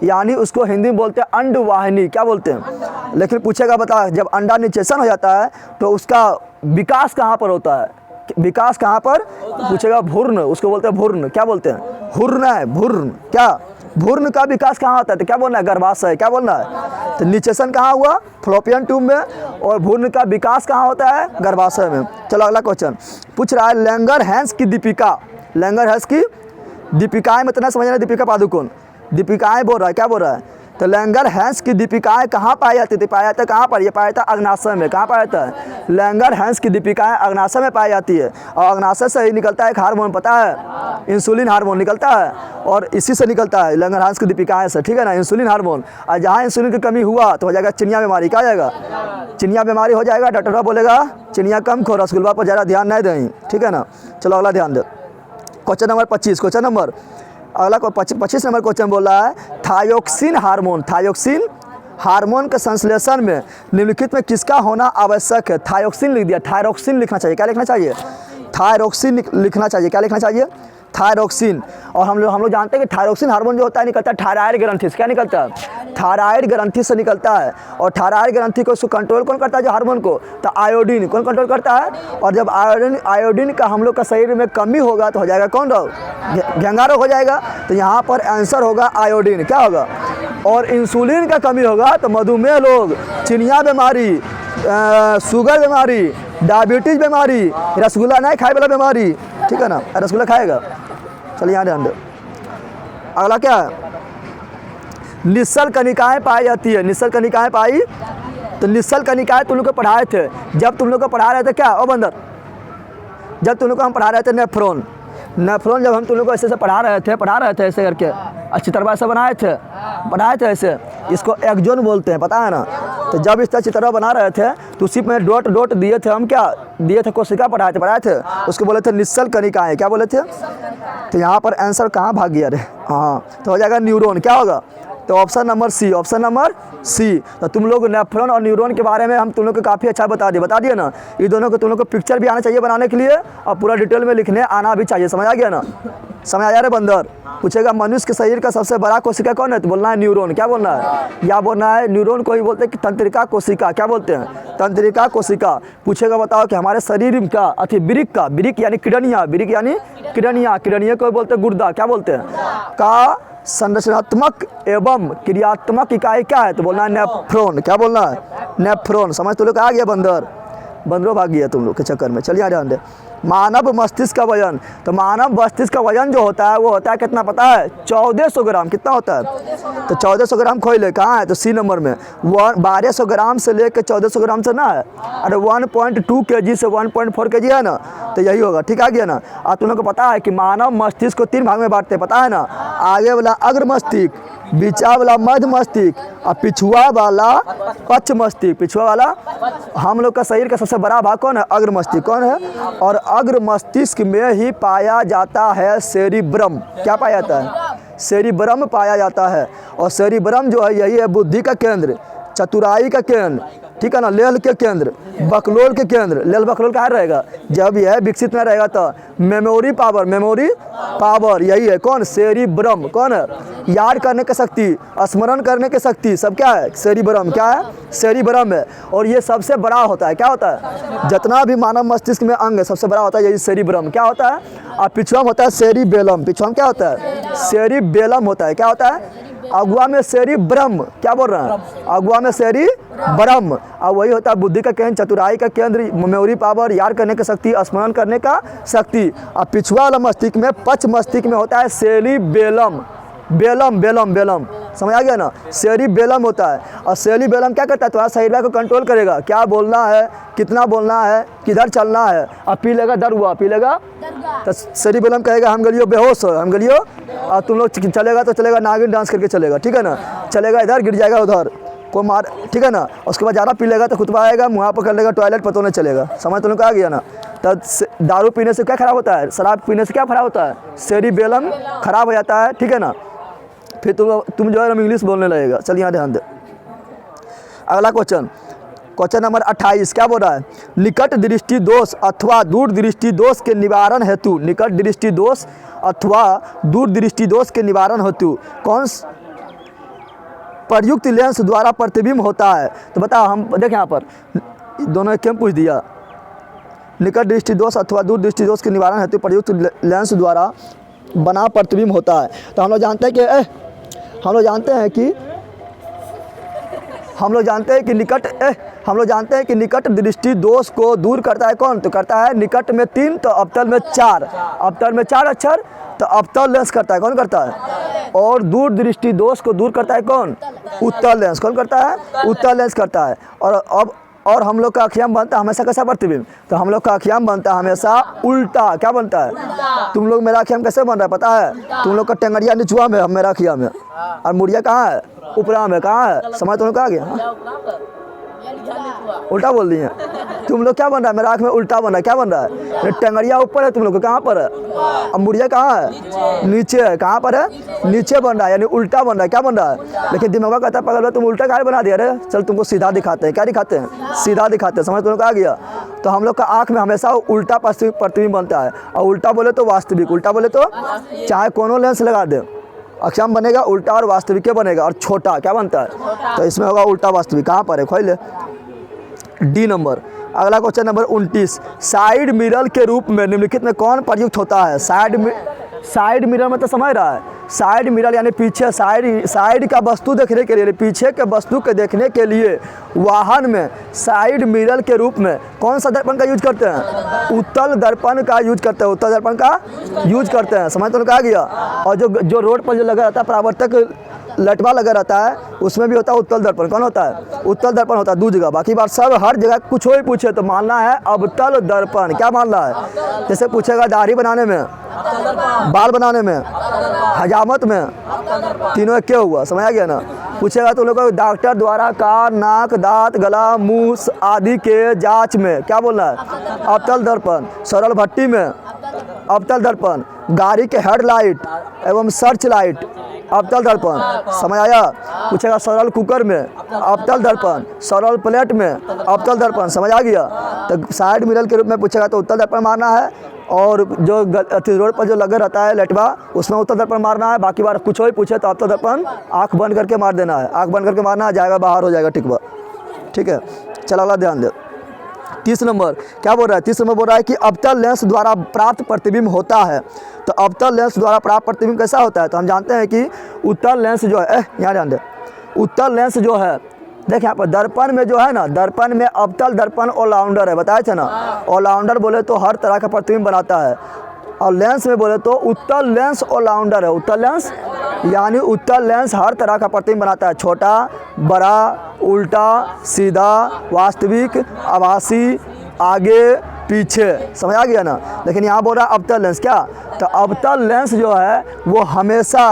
यानी उसको हिंदी में बोलते हैं अंडवाहिनी। क्या बोलते हैं? लेकिन पूछेगा बता, जब अंडा निषेचन हो जाता है तो उसका विकास कहाँ पर होता है? विकास कहाँ पर? पूछेगा भ्रूण, उसको बोलते हैं भ्रूण। क्या बोलते हैं? भ्रूण है, भ्रूण। क्या? भ्रूण का विकास कहाँ होता है? तो क्या बोलना है? गर्भाशय। क्या बोलना है? तो निषेचन कहाँ हुआ? फ्लोपियन ट्यूब में। और भ्रूण का विकास कहाँ होता है? गर्भाशय में। चलो अगला क्वेश्चन पूछ रहा है, लैंगरहैंस की दीपिका। लैंगरहैंस की दीपिकाएं में इतना समझना, दीपिका पादुकोण, दीपिकाएं बोल रहा है। क्या बोल रहा है? तो लैंगरहैंस की दीपिकाएं कहाँ पाई जाती थी? पाया जाता है कहाँ पर? ये पाया जाता है अग्नाशय में। कहाँ पाया जाता है? लैंगरहैंस की दीपिकाएं अग्नाशय में पाई जाती है। और अग्नाशय से ही निकलता है एक हार्मोन, पता है? इंसुलिन हार्मोन निकलता है, और इसी से निकलता है लैंगरहैंस की दीपिकाएं से, ठीक है ना, इंसुलिन हार्मोन। और जहाँ इंसुलिन की कमी हुआ तो हो जाएगा चिनिया बीमारी। क्या हो जाएगा? चिनिया बीमारी हो जाएगा। डॉक्टर साहब बोलेगा चिनिया कम खो, रसगुल्ला पर ज़्यादा ध्यान नहीं दें, ठीक है ना। चलो अगला ध्यान दे। क्वेश्चन नंबर 25, क्वेश्चन नंबर अगला 25 नंबर क्वेश्चन बोल रहा है, थायोक्सिन हार्मोन। थायोक्सिन हार्मोन के संश्लेषण में निम्नलिखित में किसका होना आवश्यक है? थायोक्सिन लिख दिया, थायरोक्सिन लिखना चाहिए। क्या लिखना चाहिए? थायरोक्सिन लिखना चाहिए। क्या लिखना चाहिए? थायरोक्सिन। और हम लोग जानते हैं कि थायरोक्सिन हार्मोन जो होता है निकलता है थायराइड ग्रंथि से। क्या निकलता है? थायराइड ग्रंथि से निकलता है। और थायराइड ग्रंथि को उसको कंट्रोल कौन करता है? जो हार्मोन को, तो आयोडीन। कौन कंट्रोल करता है? और जब आयोडीन का हम लोग का शरीर में कमी होगा तो हो जाएगा कौन रोग? घेंघा रोग हो जाएगा। तो यहाँ पर आंसर होगा आयोडीन। क्या होगा? और इंसुलिन का कमी होगा तो मधुमेह लोग, चिनिया बीमारी, शुगर बीमारी, डायबिटीज बीमारी, रसगुल्ला नहीं खाए वाला बीमारी, ठीक है ना, रसगुल्ला खाएगा। चलिए यहाँ ध्यान दो। अगला क्या है? निश्चल कनिकाएं पाई जाती है। निश्चल कनिकाएं पाई, तो निश्चल कनिकाएं तुम लोग को पढ़ाए थे जब तुम लोग को पढ़ा रहे थे। क्या ओ बंदर? जब तुम लोग को हम पढ़ा रहे थे नेफ्रॉन, नेफ्रॉन जब हम तुम लोग को ऐसे पढ़ा रहे थे ऐसे करके, अच्छी तरह से बनाए थे ऐसे। इसको एक्सोन बोलते हैं, पता है ना। तो जब इस तरह चित्र बना रहे थे तो उसी में डॉट डॉट दिए थे। हम क्या दिए थे? कोशिका पढ़ाए थे, उसको बोले थे निश्चल कनिकाएं। क्या बोले थे? तो यहाँ पर आंसर कहाँ भाग गया रे? हाँ, तो हो जाएगा न्यूरॉन। क्या होगा? तो option number C, option number C. तो तुम लोग नेफ्रॉन और न्यूरॉन के बारे में हम तुम लोग को काफ़ी अच्छा बता दिए ना। ये दोनों को तुम लोग को पिक्चर भी आना चाहिए बनाने के लिए, और पूरा डिटेल में लिखने आना भी चाहिए। समझ आ गया ना? समझ आ जा रहा है बंदर? पूछेगा मनुष्य के शरीर का सबसे बड़ा कोशिका कौन है, तो बोलना है न्यूरॉन। क्या बोलना है? या बोलना है न्यूरॉन को ही बोलते हैं कि तंत्रिका कोशिका। क्या बोलते हैं? तंत्रिका कोशिका। पूछेगा बताओ कि हमारे शरीर का बिरिक यानी किडनिया, बिरिक यानी किडनिया को बोलते हैं गुर्दा। क्या बोलते हैं? का संरचनात्मक एवं क्रियात्मक इकाई क्या है, तो बोलना है नेफ्रॉन। क्या बोलना है? नेफ्रॉन। समझ तो लोग आ गया बंदरों भाग गया तुम लोग के चक्कर में। चलिए ध्यान दे। मानव मस्तिष्क का वजन, तो मानव मस्तिष्क का वजन जो होता है वो होता है कितना पता है? 1400 ग्राम। कितना होता है? तो 1400 ग्राम खोई ले कहाँ है, तो सी नंबर में 1200 ग्राम से लेकर 1400 ग्राम से ना है, अरे 1.2 kg से 1.4 kg है ना, तो यही होगा। ठीक आ गया ना? और तुम लोग को पता है कि मानव मस्तिष्क को 3 भाग में बांटते हैं, पता है ना? आगे वाला अग्र मस्तिष्क, बीचा वाला मध्य मस्तिष्क और पिछुआ वाला पक्ष मस्तिष्क। पिछुआ वाला हम लोग का शरीर का सबसे बड़ा भाग कौन है? अग्र मस्तिष्क। कौन है? और अग्र मस्तिष्क में ही पाया जाता है सेरिब्रम। क्या पाया जाता है? सेरिब्रम पाया जाता है। और सेरिब्रम जो है यही है बुद्धि का केंद्र, चतुराई का केंद्र, ठीक है ना, लेल के केंद्र, बकलोल के केंद्र। लेल बकलोल कहाँ रहेगा? जब यह विकसित में रहेगा तो मेमोरी पावर यही है। कौन? सेरिब्रम। कौन है? याद करने की शक्ति, स्मरण करने की शक्ति, सब क्या है? सेरिब्रम। क्या है? सेरिब्रम है। और ये सबसे बड़ा होता है। क्या होता है? जितना भी मानव मस्तिष्क में अंग है सबसे बड़ा होता है यही सेरिब्रम। क्या होता है? और पिछुआ होता है सेरिबेलम। पिछुआ क्या होता है? सेरिबेलम होता है। क्या होता है? अगुआ में सेरिब्रम। क्या बोल रहे हैं? अगुआ में सेरिब्रम। और वही होता है बुद्धि का केंद्र, चतुराई का केंद्र, मेमोरी पावर, याद करने की शक्ति, स्मरण करने का शक्ति। और पिछुआ वाला मस्तिष्क में, पक्ष मस्तिष्क में होता है सेरिबेलम। बेलम। समझ आ गया ना? सेरिबेलम होता है। और सेरिबेलम क्या करता है? तुम्हारा शरीर को कंट्रोल करेगा, क्या बोलना है, कितना बोलना है, किधर चलना है। अब पी लेगा दरुआ, पी लेगा तो सेरिबेलम कहेगा हम गलियो बेहोश हो, हम गलियो। और तुम लोग चलेगा तो चलेगा नागिन डांस करके चलेगा। ठीक है ना? चलेगा इधर गिर जाएगा उधर को मार। ठीक है ना? उसके बाद ज़्यादा पी लेगा तो खुतबा आएगा, मुँह पर कर लेगा, टॉयलेट पतो नहीं चलेगा। समझ तुम लोग आ गया ना? तो दारू पीने से क्या खराब होता है? शराब पीने से क्या खराब होता है? सेरिबेलम खराब हो जाता है। ठीक है ना? फिर तुम जो है ना इंग्लिश बोलने लगेगा। चलिए यहाँ ध्यान दे। अगला क्वेश्चन नंबर 28 क्या बोल रहा है? निकट दृष्टि दोष अथवा दूर दृष्टि दोष के निवारण हेतु, निकट दृष्टि दोष अथवा दूर दृष्टि दोष के निवारण हेतु कौन प्रयुक्त लेंस द्वारा प्रतिबिंब होता है? तो बताओ, हम देखें यहाँ पर दोनों ने क्यों पूछ दिया। निकट दृष्टि दोष अथवा दूर दृष्टि दोष के निवारण हेतु प्रयुक्त लेंस द्वारा बना प्रतिबिंब होता है। तो हम लोग जानते हैं कि निकट दृष्टि दोष को दूर करता है कौन? तो करता है निकट में 3 तो अवतल में 4, अवतल में 4 अक्षर तो अवतल लेंस करता है। कौन करता है? और दूर दृष्टि दोष को दूर करता है कौन? उत्तल लेंस। कौन करता है? उत्तल लेंस करता है। और हम लोग का आँखियाँ बनता है हमेशा कैसा प्रतिबिंब? तो हम लोग का आँखियाँ बनता है हमेशा उल्टा। क्या बनता है? तुम लोग मेरा आँखियाँ कैसे बन रहा है पता है? तुम लोग का टेंगड़िया निचुआ में, मेरा आँखियाँ में, और मुड़िया कहाँ है? ऊपरा में। कहाँ है? समझ तुम लोग आ गया? उल्टा बोल दिए। तुम लोग क्या बन रहा है? मेरा आँख में उल्टा बन रहा है। क्या बन रहा है? टेंगड़िया ऊपर है, तुम लोग कहाँ पर है? अब मुड़िया कहाँ है? नीचे है। कहाँ पर है? नीचे बन रहा है, यानी उल्टा बन रहा है। क्या बन रहा है? लेकिन दिमाग कहता है पगल तुम उल्टा काहे बना दिया रे? चल तुमको सीधा दिखाते हैं। क्या दिखाते हैं? सीधा दिखाते हैं। समझ तुम लोग आ गया? तो हम लोग का आँख में हमेशा उल्टा प्रतिबिंब बनता है। और उल्टा बोले तो वास्तविक, उल्टा बोले तो चाहे कोनो लेंस लगा दे अक्षम बनेगा उल्टा और वास्तविक बनेगा। और छोटा क्या बनता है? तो इसमें होगा उल्टा वास्तविक। कहाँ पर है? खोल ले डी नंबर। अगला क्वेश्चन नंबर 29, साइड मिरर के रूप में निम्नलिखित में कौन प्रयुक्त होता है? साइड मिरर में तो समझ रहा है, साइड मिरर यानी पीछे साइड का वस्तु देखने के लिए, पीछे के वस्तु के देखने के लिए वाहन में साइड मिरर के रूप में कौन सा दर्पण का यूज करते हैं? उत्तल दर्पण का यूज करते हैं। उत्तल दर्पण का यूज करते हैं। समझ तो कहा गया? और जो रोड पर जो लगा रहता है परावर्तक लटवा लगा रहता है उसमें भी होता है उत्तल दर्पण। कौन होता है? उत्तल दर्पण होता है 2 जगह। बाकी बात सब हर जगह कुछ ही पूछे तो मानना है अवतल दर्पण। क्या मानना है? जैसे पूछेगा दाढ़ी बनाने में, बाल बनाने में, हजामत में, तीनों क्या हुआ? समझ आ गया ना? पूछेगा तो लोग डॉक्टर द्वारा कान, नाक, दांत, गला, मुंह आदि के जांच में क्या बोलना है? अवतल दर्पण। सरल भट्टी में अवतल दर्पण। गाड़ी के हेडलाइट एवं सर्च लाइट अवतल दर्पण, समझ आया। पूछेगा सरल कुकर में अवतल दर्पण, सरल प्लेट में अवतल दर्पण, समझ आ गया। तो साइड मिरर के रूप में पूछेगा तो उत्तल दर्पण मारना है, और जो रोड पर जो लगा रहता है लेटवा उसमें उत्तल दर्पण मारना है। बाकी बार कुछ भी पूछे तो अवतल दर्पण आँख बंद करके मार देना है, आँख बंद करके मारना है, जाएगा बाहर हो जाएगा टिकवा, ठीक है। चल अगला ध्यान दे। 30 नंबर क्या बोल रहा है, 30 नंबर बोल रहा है कि अवतल लेंस द्वारा प्राप्त प्रतिबिंब होता है। तो अवतल लेंस द्वारा प्राप्त प्रतिबिंब कैसा होता है, तो हम जानते हैं कि उत्तल लेंस जो है, यहाँ ध्यान दे, उत्तल लेंस जो है, देख यहाँ पर दर्पण में जो है ना, दर्पण में अवतल दर्पण ऑलराउंडर है, बताए थे ना। ऑलराउंडर बोले तो हर तरह का प्रतिबिंब बनाता है, और लेंस में बोले तो उत्तल लेंस ऑलराउंडर है। उत्तल लेंस यानी उत्तल लेंस हर तरह का प्रतिबिंब बनाता है, छोटा, बड़ा, उल्टा, सीधा, वास्तविक, आभासी, आगे, पीछे, समझ आ गया ना। लेकिन यहाँ बोल रहा है अवतल लेंस, क्या, तो अवतल लेंस जो है वो हमेशा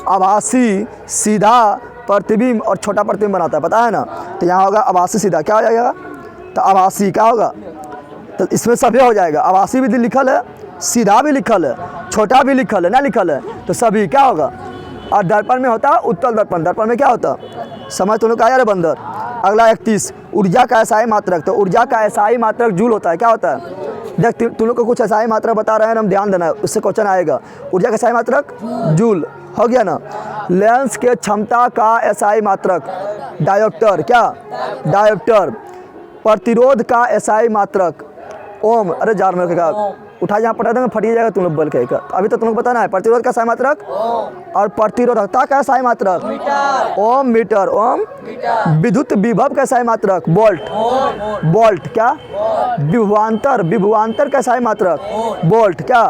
आभासी, सीधा प्रतिबिंब और छोटा प्रतिबिंब बनाता है, पता है ना। तो यहाँ होगा आभासी सीधा, क्या हो जाएगा, तो आभासी क्या होगा, तो इसमें सभी हो जाएगा। आभासी भी लिखल है, सीधा भी लिखल है, छोटा भी लिखल है, ना लिखल है, तो सभी क्या होगा। और दर्पण में होता है उत्तल दर्पण, दर्पण में क्या होता है, समझ तुम लोग आया रे बंदर। अगला 31, ऊर्जा का एसआई मात्रक। तो ऊर्जा का एसआई मात्रक जूल होता है, क्या होता है, देख तुम लोग को कुछ एसआई मात्रक बता रहे हैं, हम ध्यान देना है, उससे क्वेश्चन आएगा। ऊर्जा का एसआई मात्रक जूल हो गया ना। लेंस के क्षमता का एसआई मात्रक डायोप्टर, क्या, डायोप्टर। प्रतिरोध का एसआई मात्रक ओम, अरे जार में का उठा जहाँ पटा देंगे फटी जाएगा तुम लोग बल कहेगा। अभी तो तुम लोग बताना है प्रतिरोध का एसआई मात्रक और प्रतिरोधकता का एसआई मात्रक ओम मीटर, ओम विद्युत विभव का एसआई मात्रक वोल्ट, वोल्ट क्या, विभवांतर, विभवांतर का एसआई मात्रक वोल्ट, क्या,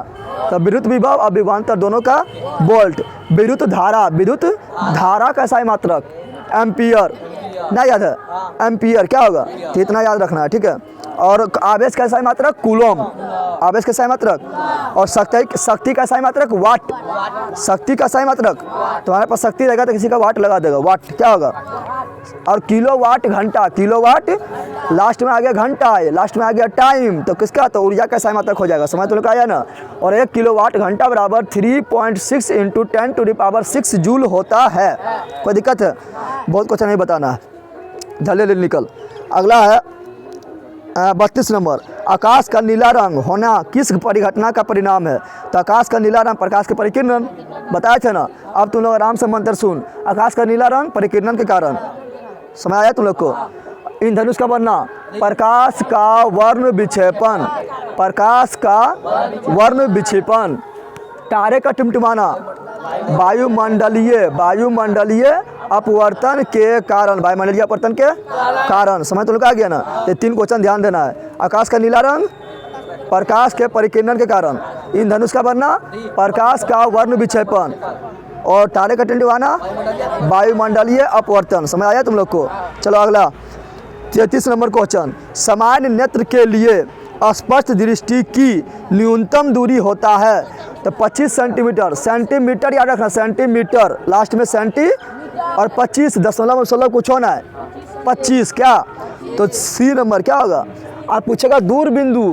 तो विद्युत विभव और विभवांतर दोनों का वोल्ट। विद्युत धारा, विद्युत धारा का एसआई मात्रक एम्पियर, ना याद है, एम्पियर क्या होगा, तो इतना याद रखना है, ठीक है। और आवेश का एसआई मात्रक कूलम, आवेश का एसआई मात्रक। और शक्ति का एसआई मात्रक वाट, शक्ति का एसआई मात्रक, तुम्हारे पास शक्ति रहेगा तो किसी का वाट लगा देगा, वाट क्या होगा। और किलो वाट घंटा, किलो वाट लास्ट में आ गया घंटा है, लास्ट में आ गया टाइम, तो किसका, तो ऊर्जा का एसआई मात्रक हो जाएगा, समझ तो लोग आया ना। और 1 किलो वाट घंटा बराबर 3.6 × 10⁶ जूल होता है। कोई दिक्कत है, बहुत कुछ नहीं बताना है, जल्दी निकल। अगला है 32 नंबर, आकाश का नीला रंग होना किस परिघटना का परिणाम है। तो आकाश का नीला रंग प्रकाश के परिकिरण, बताए थे ना। अब तुम लोग आराम से मंत्र सुन, आकाश का नीला रंग परिकिरण के कारण, समझ आया तुम लोग को। इंद्रधनुष का बनना, प्रकाश का वर्ण विक्षेपण, प्रकाश का वर्ण विक्षेपण। तारे का टिमटिमाना, वायुमंडलीय, वायुमंडलीय अपवर्तन के कारण, वायुमंडलीय अपवर्तन के कारण, समझ तो लोग आ गया ना। ये 3 क्वेश्चन ध्यान देना है। आकाश का नीला रंग प्रकाश के परिकिरण के कारण, इंद्रधनुष का बनना प्रकाश का वर्ण विक्षेपण, और तारे का टिमटिमाना वायुमंडलीय अपवर्तन, समझ आया तुम लोग को। चलो अगला 33 नंबर क्वेश्चन, सामान्य नेत्र के लिए स्पष्ट दृष्टि की न्यूनतम दूरी होता है। तो 25 सेंटीमीटर, सेंटीमीटर याद रखना, सेंटीमीटर लास्ट में सेंटी और 25 दशमलव कुछ होना है 25, क्या, तो सी नंबर क्या होगा। आप पूछेगा दूर बिंदु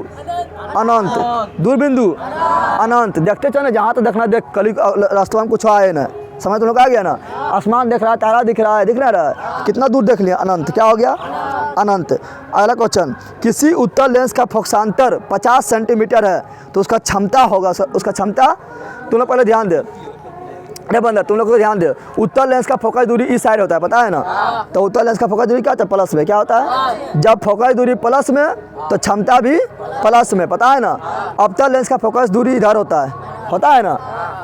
अनंत, दूर बिंदु अनंत, देखते चलो जहाँ तो देखना, देख कल रास्ते में कुछ आए ना, समझ तुम लोग आ गया ना। आसमान देख रहा है, तारा दिख रहा है, दिख रहा है, कितना दूर देख लिया, अनंत क्या हो गया, अनंत। अगला क्वेश्चन, किसी उत्तल लेंस का फोकसांतर 50 सेंटीमीटर है, तो उसका क्षमता होगा, उसका क्षमता, तुम लोग पहले ध्यान दे, अरे बंदा तुम लोग को ध्यान दे। उत्तल लेंस का फोकस दूरी इस साइड होता है, पता है ना। तो उत्तल लेंस का फोकस दूरी क्या होता है, प्लस में, क्या होता है, जब फोकस दूरी प्लस में तो क्षमता भी प्लस में, पता है ना। अवतल लेंस का फोकस दूरी इधर होता है, पता है ना।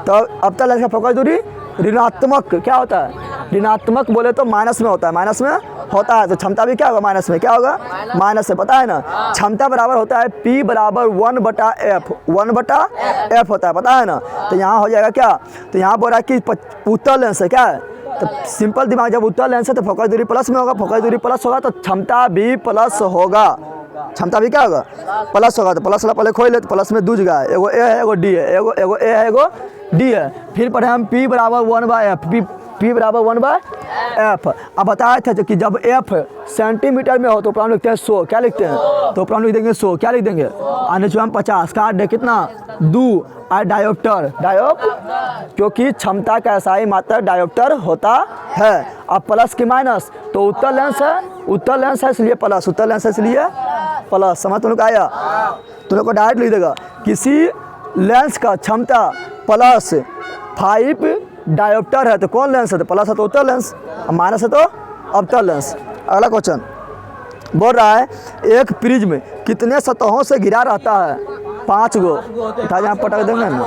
तो अवतल लेंस का फोकस दूरी ऋणात्मक क्या होता है, ऋणात्मक बोले तो माइनस में होता है, माइनस में होता है, तो क्षमता भी क्या होगा, माइनस में, क्या होगा, माइनस में, पता है ना। क्षमता बराबर होता है P बराबर 1/F, 1/F होता है, पता है ना। तो यहाँ हो जाएगा क्या, तो यहाँ बोल रहा है कि उत्तल लेंस है, क्या है, तो सिंपल दिमाग, जब उत्तल लेंस है तो फोकस दूरी प्लस में होगा, फोकस दूरी प्लस होगा तो क्षमता भी प्लस होगा, क्षमता भी क्या होगा, प्लस होगा। तो प्लस वाला पहले खोल ले, तो प्लस में 2 जगह है, एगो ए है, एगो डी है, एगो ए है, एगो डी है। फिर पढ़े हम P बराबर 1/F, P बराबर 1/f। अब बताया था कि जब f सेंटीमीटर में हो तो ऊपर लिखते हैं 100, क्या लिखते हैं, तो ऊपर लिख देंगे 100, क्या लिख देंगे, आने हम 50, काट दे कितना 2, और डायोप्टर, क्योंकि क्षमता का ऐसा ही मात्रा डायोप्टर होता है। अब प्लस की माइनस, तो उत्तर लेंस है इसलिए प्लस, उत्तर लेंस है इसलिए प्लस। समझ तुम लोग आया, तुम लोग को डायरेक्ट लिख देगा किसी लेंस का क्षमता प्लस 5 डायोप्टर है तो कौन लेंस है, तो प्लस है तो उत्तर लेंस, माइनस है तो अवतल लेंस। अगला क्वेश्चन बोल रहा है एक प्रिज्म कितने सतहों से घिरा रहता है, 5 गो, उठा जहाँ पटक देंगे ना।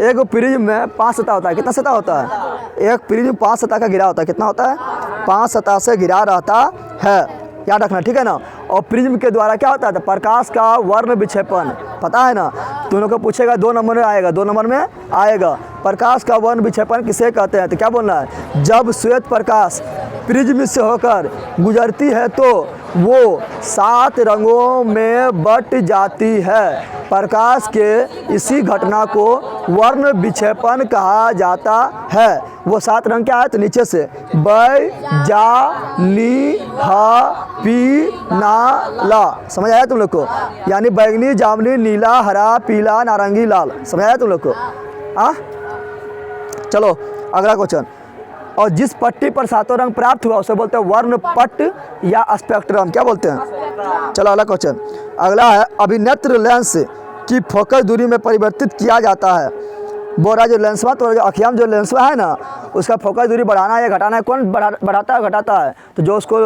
एक प्रिज्म में 5 सतह होता है, कितना सतह होता है, एक प्रिज्म 5 सतह का घिरा होता है, कितना होता है, 5 सतह से घिरा रहता है, याद रखना, ठीक है ना। और प्रिज्म के द्वारा क्या होता है, तो प्रकाश का वर्ण विक्षेपण, पता है ना, तुम लोग को पूछेगा 2 नंबर में आएगा, 2 नंबर में आएगा, प्रकाश का वर्ण विक्षेपण किसे कहते हैं, तो क्या बोलना है, जब श्वेत प्रकाश प्रिज्म से होकर गुजरती है तो वो 7 रंगों में बट जाती है। प्रकाश के इसी घटना को वर्ण विक्षेपण कहा जाता है। वो 7 रंग क्या है, तो नीचे से बै जा नी हा पी ना ला, समझ आया तुम लोग को, यानी बैंगनी, जामुनी, नीला, हरा, पीला, नारंगी, लाल, समझ आया तुम लोग को। चलो अगला क्वेश्चन, और जिस पट्टी पर 7 रंग प्राप्त हुआ उसे बोलते हैं वर्ण पट्ट या स्पेक्ट्रम, क्या बोलते हैं। चलो अगला क्वेश्चन, अगला है अभिनेत्र लेंस की फोकस दूरी में परिवर्तित किया जाता है। बोरा जो लेंस में, तो अखियाँ जो लेंस है ना, उसका फोकस दूरी बढ़ाना है या घटाना है, कौन बढ़ाता है घटाता है, तो जो उसको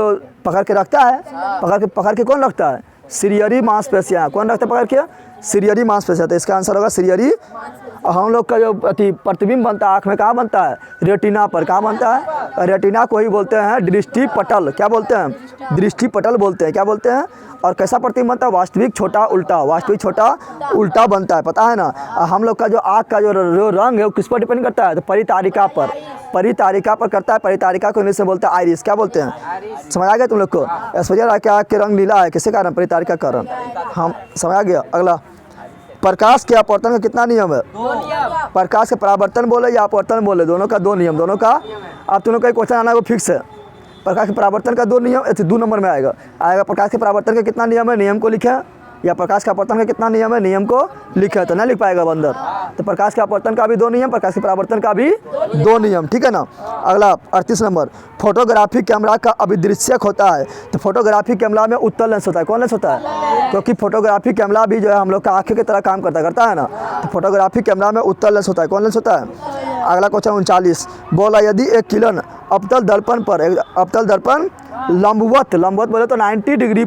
पकड़ के रखता है, पकड़ के कौन रखता है, सीरियरी मांसपेशियाँ, कौन रखता है पकड़ के, सीरियरी मांसपेशियाँ, तो इसका आंसर होगा सीरियरी। और हम लोग का जो प्रतिबिंब बनता है आँख में कहाँ बनता है, रेटिना पर, कहाँ बनता है, रेटिना को ही बोलते हैं दृष्टि पटल, क्या बोलते हैं, दृष्टि पटल बोलते हैं, क्या बोलते हैं। और कैसा प्रतिबिंब बनता है, वास्तविक छोटा उल्टा, वास्तविक छोटा उल्टा बनता है, पता है ना। हम लोग का जो आँख का जो रंग है वो किस पर डिपेंड करता है, तो परितारिका पर, परितारिका पर करता है। परितारिका को इंग्लिश में बोलते हैं आइरिस, क्या बोलते हैं, समझ आ गया तुम लोग को। इस वजह से आँख के रंग नीला है, किसके कारण, परितारिका कारण, हम समझ आ गया। अगला, प्रकाश के अपवर्तन का कितना नियम है, प्रकाश के परावर्तन बोले या अपवर्तन बोले, दोनों का 2 नियम, दोनों का। अब तुम लोग का क्वेश्चन आना है वो फिक्स है, प्रकाश के परावर्तन का 2 नियम, 2 नंबर में आएगा प्रकाश के परावर्तन का कितना नियम है, नियम को लिखे, या प्रकाश के अपवर्तन का कितना नियम है, नियम को लिखे, तो नहीं लिख पाएगा बंदर। तो प्रकाश के अपवर्तन का भी 2 नियम, प्रकाश के परावर्तन का भी 2 नियम, ठीक है ना। अगला 38 नंबर, फोटोग्राफी कैमरा का अभिदृश्यक होता है, तो फोटोग्राफी कैमरा में उत्तल लेंस होता है, कौन लेंस होता है, क्योंकि फोटोग्राफी कैमरा भी जो है हम लोग का आँखें की तरह काम करता है ना, तो फोटोग्राफी कैमरा में उत्तल लेंस होता है, कौन लेंस होता है। अगला क्वेश्चन 39, बोला यदि एक किरण अवतल दर्पण पर, अवतल दर्पण लंबवत बोले तो 90 डिग्री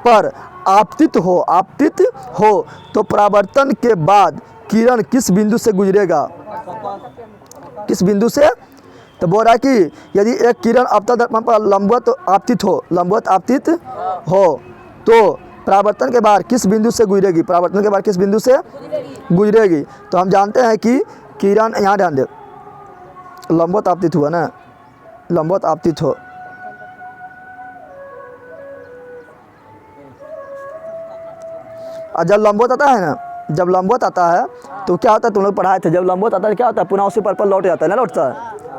पर आपतित हो तो परावर्तन के बाद किरण किस बिंदु से गुजरेगा, किस बिंदु से, तो बोल रहा है कि यदि एक किरण अवतल दर्पण पर लंबवत आपतित हो तो परावर्तन के बाद किस बिंदु से गुजरेगी, परावर्तन के बाद किस बिंदु से गुजरेगी। तो हम जानते हैं कि किरण, यहाँ ध्यान दे, लंबवत आपतित हुआ ना, लंबवत आपतित हो, और जब लंबवत आता है ना, जब लंबवत आता है तो क्या होता है, तुम लोग पढ़ाए थे, जब लंबवत आता है क्या होता है, पुनः उसी पर लौट जाता है ना, लौटता है,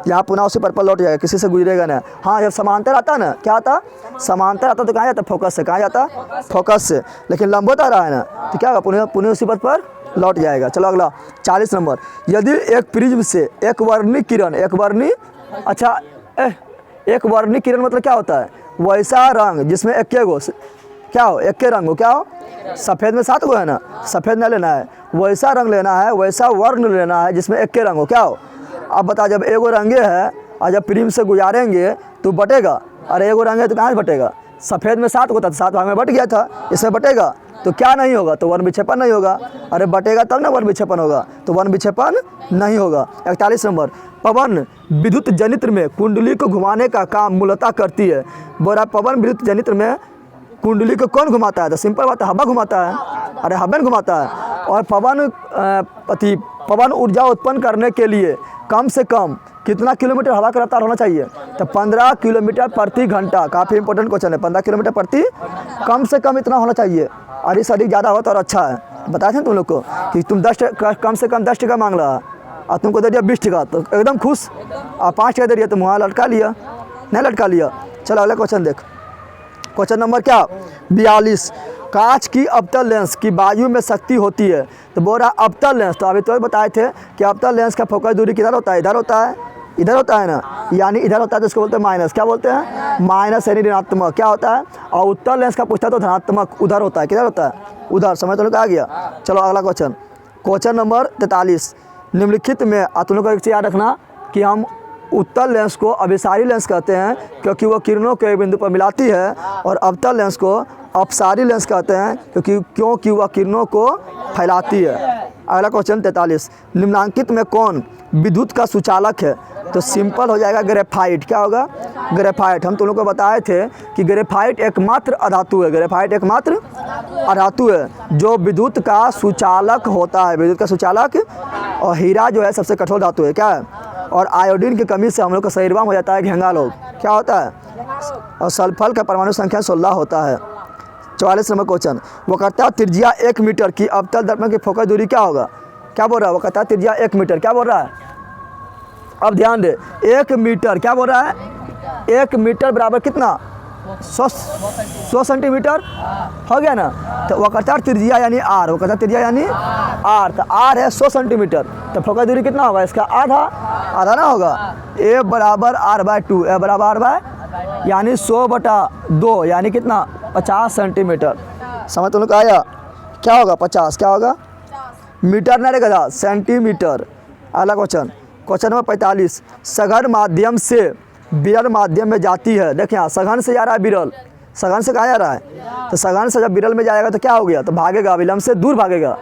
यहाँ पुनः उसी पर लौट जाएगा, किसी से गुजरेगा ना। हाँ जब समांतर आता है ना, क्या आता, समांतर आता तो कहाँ जाता, फोकस से, कहाँ जाता, फोकस से। लेकिन लंबवत आ रहा है ना, तो क्या होगा, पुनः उसी पर लौट जाएगा। चलो अगला 40 नंबर, यदि एक प्रिज्म से एक वर्णी किरण, एक वर्णी किरण मतलब क्या होता है, वैसा रंग जिसमें एक्के गो क्या हो, एक्के रंग हो, क्या हो, सफ़ेद में 7 गो है ना, सफ़ेद ना लेना है, वैसा रंग लेना है, वैसा वर्ण लेना है जिसमें एक्के रंग हो, क्या हो। अब बता, जब एगो रंगे है और जब प्रिज्म से गुजारेंगे तो बटेगा, अरे एगो रंगे तो कहाँ से बटेगा, सफ़ेद में 7 गो था, 7 भाग में बट गया था, इसमें बटेगा तो क्या नहीं होगा, तो वर्ण विक्षेपण नहीं होगा। अरे बटेगा तब ना वर्ण विक्षेपण होगा, तो वर्ण विक्षेपण नहीं होगा। 41 नंबर, पवन विद्युत जनित्र में कुंडली को घुमाने का काम मूलतः करती है। बोरा पवन विद्युत जनित्र में कुंडली को कौन घुमाता है, तो सिंपल बात है, हवा घुमाता है, अरे हवा घुमाता है। और पवन ऊर्जा उत्पन्न करने के लिए कम से कम कितना किलोमीटर हवा का रफ्तार होना चाहिए, तो 15 किलोमीटर प्रति घंटा। काफ़ी इंपॉर्टेंट क्वेश्चन है, 15 किलोमीटर प्रति, कम से कम इतना होना चाहिए। और इस अधिक ज़्यादा हो तो और अच्छा है। बताए थे तुम लोग को कि तुम कम से कम 10 टका मांग रहा, और तुमको दे दिया 20 टका तो एकदम खुश, और 5 टका दे दिया तो वहाँ लटका लिया, नहीं लटका लिया। चलो अगला क्वेश्चन देख, क्वेश्चन नंबर क्या 42। कांच की अवतल लेंस की वायु में शक्ति होती है, तो बोल रहा अवतल लेंस, तो अभी तो बताए थे कि अवतल लेंस का फोकस दूरी किधर होता है, इधर होता है, इधर होता है ना, यानी इधर होता है तो इसको बोलते हैं माइनस, क्या बोलते हैं माइनस यानी ऋणात्मक, क्या होता है। और उत्तल लेंस का पूछता है तो धनात्मक, उधर होता है, किधर होता है उधर, समझ तो लोग आ गया। चलो अगला क्वेश्चन, क्वेश्चन नंबर 43। निम्नलिखित में तुम लोग को एक चीज़ याद रखना कि हम उत्तल लेंस को अभिसारी लेंस कहते हैं क्योंकि वो किरणों के बिंदु पर मिलाती है, और अवतल लेंस को अपसारी लेंस कहते हैं क्योंकि वह किरणों को फैलाती है। अगला क्वेश्चन 43। निम्नांकित में कौन विद्युत का सुचालक है, तो सिंपल हो जाएगा ग्रेफाइट, क्या होगा ग्रेफाइट। हम तुम लोग को बताए थे कि ग्रेफाइट एकमात्र अधातु है, ग्रेफाइट एकमात्र अधातु है जो विद्युत का सुचालक होता है, विद्युत का सुचालक। और हीरा जो है सबसे कठोर धातु है, क्या है। और आयोडीन की कमी से हम लोग का शरीरवाम हो जाता है घेंगा लोग, क्या होता है। और सल्फर का परमाणु संख्या 16 होता है। 44 नंबर क्वेश्चन, वक्रता त्रिज्या 1 मीटर की अवतल दर्पण की फोकस दूरी क्या होगा, क्या बोल रहा है वक्रता त्रिज्या 1 मीटर, क्या बोल रहा है। अब ध्यान दे 1 मीटर क्या बोल रहा है, 1 मीटर बराबर कितना 100 सेंटीमीटर हो गया ना। तो वक्रता त्रिज्या यानी आर, वक्रता त्रिज्या यानी आर, तो आर है 100 सेंटीमीटर, तो फोकस दूरी कितना होगा इसका आधा ना होगा। ए बराबर r/2, ए बराबर r/, यानी 100/2 यानी कितना 50 सेंटीमीटर। समझ तुम लोग आया, क्या होगा 50, क्या होगा मीटर ना रहेगा सेंटीमीटर। अगला क्वेश्चन, क्वेश्चन नंबर 45। सघन माध्यम से विरल माध्यम में जाती है, देखिए यहाँ सघन से जा रहा है विरल, सघन से कहाँ जा रहा है, तो सघन से जब विरल में जाएगा तो क्या हो गया, तो भागेगा, विलंब से दूर भागेगा,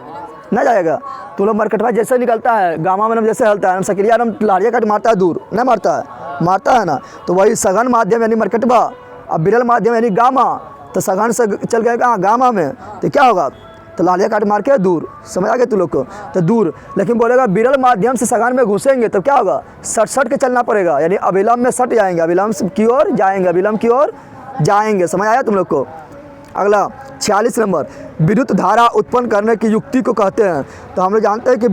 ना जाएगा। तो लोग मरकटवा जैसे निकलता है गामा में जैसे हलता है, सक्रिया लाड़िया कट मारता है दूर, नहीं मारता है ना। तो वही सघन माध्यम यानी मरकटवा, अब विरल माध्यम यानी गामा, तो सघन से चल गए कहाँ गामा में, तो क्या होगा, तो लालिया काट मार के दूर, समझ आ गया तुम लोग को, तो दूर। लेकिन बोलेगा विरल माध्यम से सघन में घुसेंगे तो क्या होगा, सट के चलना पड़ेगा, यानी अविलंब में सट जाएंगे, अविलंब की ओर जाएंगे, अविलंब की ओर जाएंगे। समझ आया तुम लोग को। अगला 46 नंबर, विद्युत धारा उत्पन्न करने की युक्ति को कहते हैं। तो हम लोग जानते हैं कि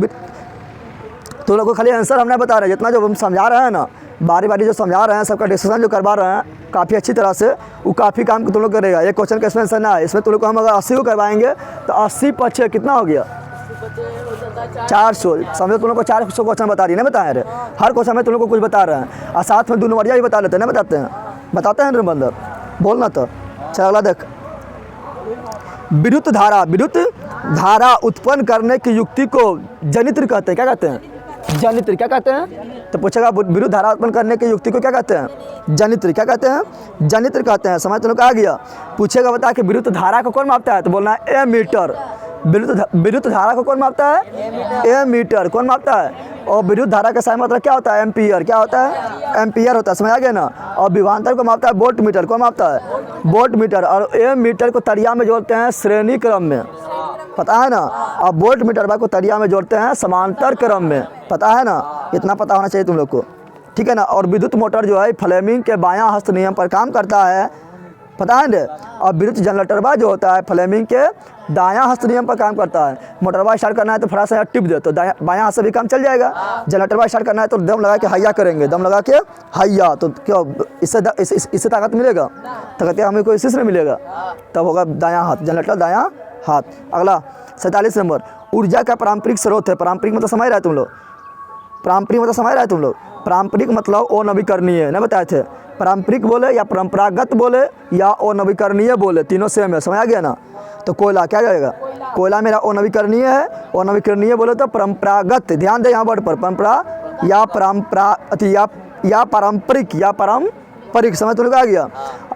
तुम लोग को खाली आंसर हम नहीं बता रहे, जितना जो हम समझा रहे हैं ना, बारी जो समझा रहे हैं, सबका डिस्कशन जो करवा रहे हैं काफ़ी अच्छी तरह से, वो काफ़ी काम तुम लोग करेगा। एक क्वेश्चन का इसमें आंसर ना है, इसमें तुम लोग को हम अगर 80 को करवाएंगे तो 80 × 6 कितना हो गया 400। समझो तुम लोग को 400 क्वेश्चन बता रही है, नहीं बताए रहे, हर क्वेश्चन में तुम लोग को कुछ बता रहे हैं, और साथ में 2 नंबरिया भी बता लेते हैं, नहीं बताते हैं बंदर बोलना। तो चल अगला देख, विद्युत धारा उत्पन्न करने की युक्ति को जनित्र कहते हैं, क्या कहते हैं जनित्र, क्या कहते हैं। तो पूछेगा विद्युत धारा उत्पन्न करने की युक्ति को क्या कहते हैं, जनित्र, क्या कहते हैं जनित्र कहते हैं। समझ तुम लोग आ गया। पूछेगा बता कि विद्युत धारा को कौन मापता है, तो बोलना है एमीटर। विद्युत धारा को कौन मापता है, एमीटर कौन मापता है। और विद्युत धारा का सही मतलब क्या होता है, एम्पियर, क्या होता है एम्पियर होता है, समझ आ गया ना। और विभवांतर को मापता है वोल्ट मीटर, कौन मापता है वोल्ट मीटर। और एमीटर को तरिया में जोड़ते हैं श्रेणी क्रम में, पता है ना। अब वोल्ट मीटर को तरिया में जोड़ते हैं समांतर क्रम में, पता है ना, इतना पता होना चाहिए तुम लोग को, ठीक है ना। और विद्युत मोटर जो है फ्लेमिंग के बायां हस्त नियम पर काम करता है, पता है ना। और विद्युत जनरेटरबा जो होता है फ्लेमिंग के दायां हस्त नियम पर काम करता है। मोटरबा स्टार्ट करना है तो फटाफट से टिप दे तो बायां हाथ से भी काम चल जाएगा। जनरेटरबा स्टार्ट करना है तो दम लगा के हैया करेंगे, दम लगा के हैया, तो क्या इससे ताकत मिलेगा, ताकत हमें कोई इसी से मिलेगा, तब होगा दायां हाथ, जनरेटर दायां हाथ। अगला 47 नंबर, ऊर्जा का पारंपरिक स्रोत है। पारंपरिक मतलब समझ रहा है तुम लोग, पारंपरिक मतलब समझ रहा है तुम लोग। पारंपरिक मतलब अनवीकरणीय, नहीं बताए थे। पारंपरिक बोले या परंपरागत बोले या अनवीकरणीय बोले, तीनों सेम है, समझ आ गया ना। तो कोयला क्या जाएगा, कोयला मेरा अनवीकरणीय है, अनवीकरणीय बोले तो परंपरागत, ध्यान दे यहाँ वर्ड पर, परंपरा या पारंपरिक, समझ तुम लोग आ गया।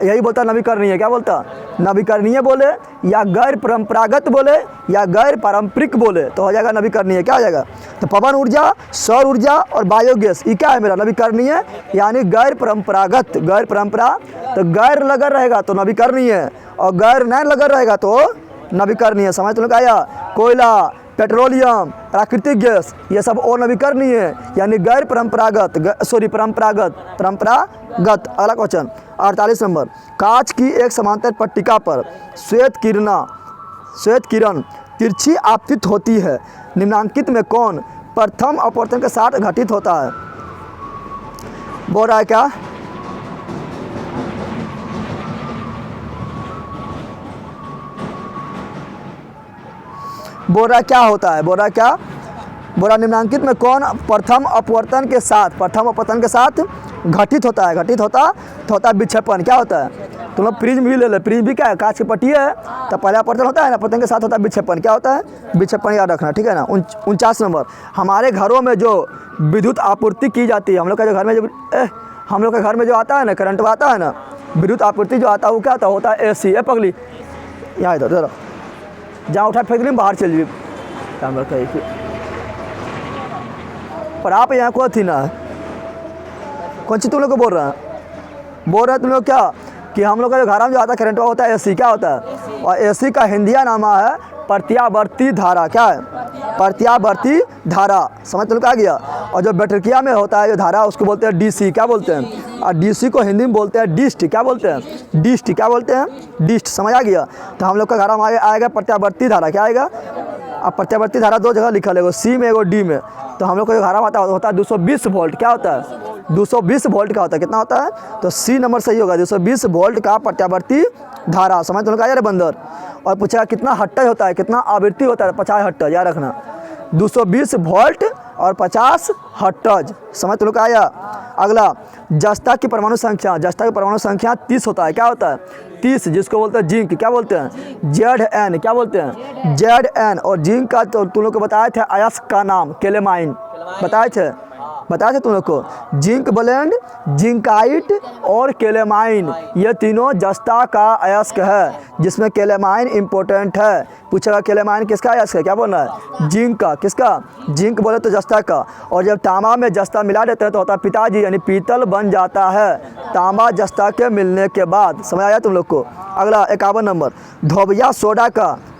यही बोलता नवीकरणीय, क्या बोलता नवीकरणीय बोले या गैर परंपरागत बोले या गैर पारंपरिक बोले तो हो जाएगा नवीकरणीय, क्या हो जाएगा। तो पवन ऊर्जा, सौर ऊर्जा और बायोगैस, ये क्या है मेरा नवीकरणीय, यानी गैर परंपरागत, गैर परंपरा, तो गैर लगा रहेगा तो नवीकरणीय, और गैर नहीं लगा रहेगा तो नवीकरणीय। समझ तुम लोग आया। कोयला, पेट्रोलियम, प्राकृतिक गैस, ये सब अनवीकरणीय है, यानी गैर परंपरागत, परंपरागत। अगला क्वेश्चन 48 नंबर, कांच की एक समांतर पट्टिका पर श्वेत किरण तिरछी आपतित होती है। निम्नांकित में कौन प्रथम अपवर्तन के साथ घटित होता है। बोल रहा है क्या? बोल रहा क्या होता है? बोल रहा क्या? बोल रहा निम्नांकित में कौन प्रथम अपवर्तन के साथ घटित होता है? घटित होता है विक्षेपण। क्या होता है? तुम लोग प्रिज्म भी ले लो। प्रिज्म भी क्या है? कांच की पट्टी है। तो पहले अपवर्तन होता है ना, अपवर्तन के साथ होता है विक्षेपण। क्या होता है? विक्षेपण, याद रखना, ठीक है ना। 49 नंबर, हमारे घरों में जो विद्युत आपूर्ति की जाती है, हम लोग का घर में जो आता है ना, करंट आता है ना, विद्युत आपूर्ति जो आता है वो क्या होता है AC। है पगली, यहाँ इधर जरा जहाँ उठा फेंक दी बाहर चल जाइए कैमरा कहीं पर। आप यहाँ को थी ना, कौन सी तुम लोग को बोल रहे हैं तुम लोग क्या कि हम लोग का जो घर में जो आता है करंट होता है AC। क्या होता है? और AC का हिंदिया नामा है प्रत्यावर्ती धारा। क्या है? प्रत्यावर्ती धारा। समझ तुम लोग आ गया। और जो बैटरिया में होता है जो धारा, उसको बोलते हैं DC। क्या बोलते हैं? और DC को हिंदी में बोलते हैं डिस्ट। क्या बोलते हैं? डिस्ट। क्या बोलते हैं? डिस्ट। समझ आ गया। तो हम लोग का घर में आएगा प्रत्यावर्ती धारा। क्या आएगा? अब प्रत्यावर्ती धारा दो जगह लिखा एगो C में एगो D में। तो हम लोग को जो धारा होता है 220 वोल्ट। क्या होता है? 220 वोल्ट का होता है। कितना होता है? तो C नंबर सही होगा, 220 वोल्ट का प्रत्यावर्ती धारा। समझ तुम लोग आया रे बंदर। और पूछा कितना हर्ट्ज होता है, कितना आवृत्ति होता है? 50 हर्ट्ज। याद रखना, 220 वोल्ट और 50 हर्ट्ज। समझ तुम लोग आया। अगला, जस्ता की परमाणु संख्या 30 होता है। क्या होता है? 30, जिसको बोलते हैं जिंक। क्या बोलते हैं? Zn। क्या बोलते हैं? Zn। और जिंक का तो तुम लोग को बताए थे अयस्क का नाम केलेमाइन। बताए थे तुम लोग को। जिंक ब्लेंड, जिंकाइट और केलेमाइन, ये तीनों जस्ता का अयस्क है, जिसमें केलेमाइन इंपॉर्टेंट है। पूछेगा केलेमाइन किसका अयस्क है? क्या बोलना है? जिंक का। किसका? जिंक बोले तो जस्ता का। और जब तांबा में जस्ता मिला देते हैं तो होता है पिताजी, यानी पीतल बन जाता है तांबा जस्ता के मिलने के बाद। समझ आया तुम लोग को। अगला 51 नंबर, धोबिया सोडा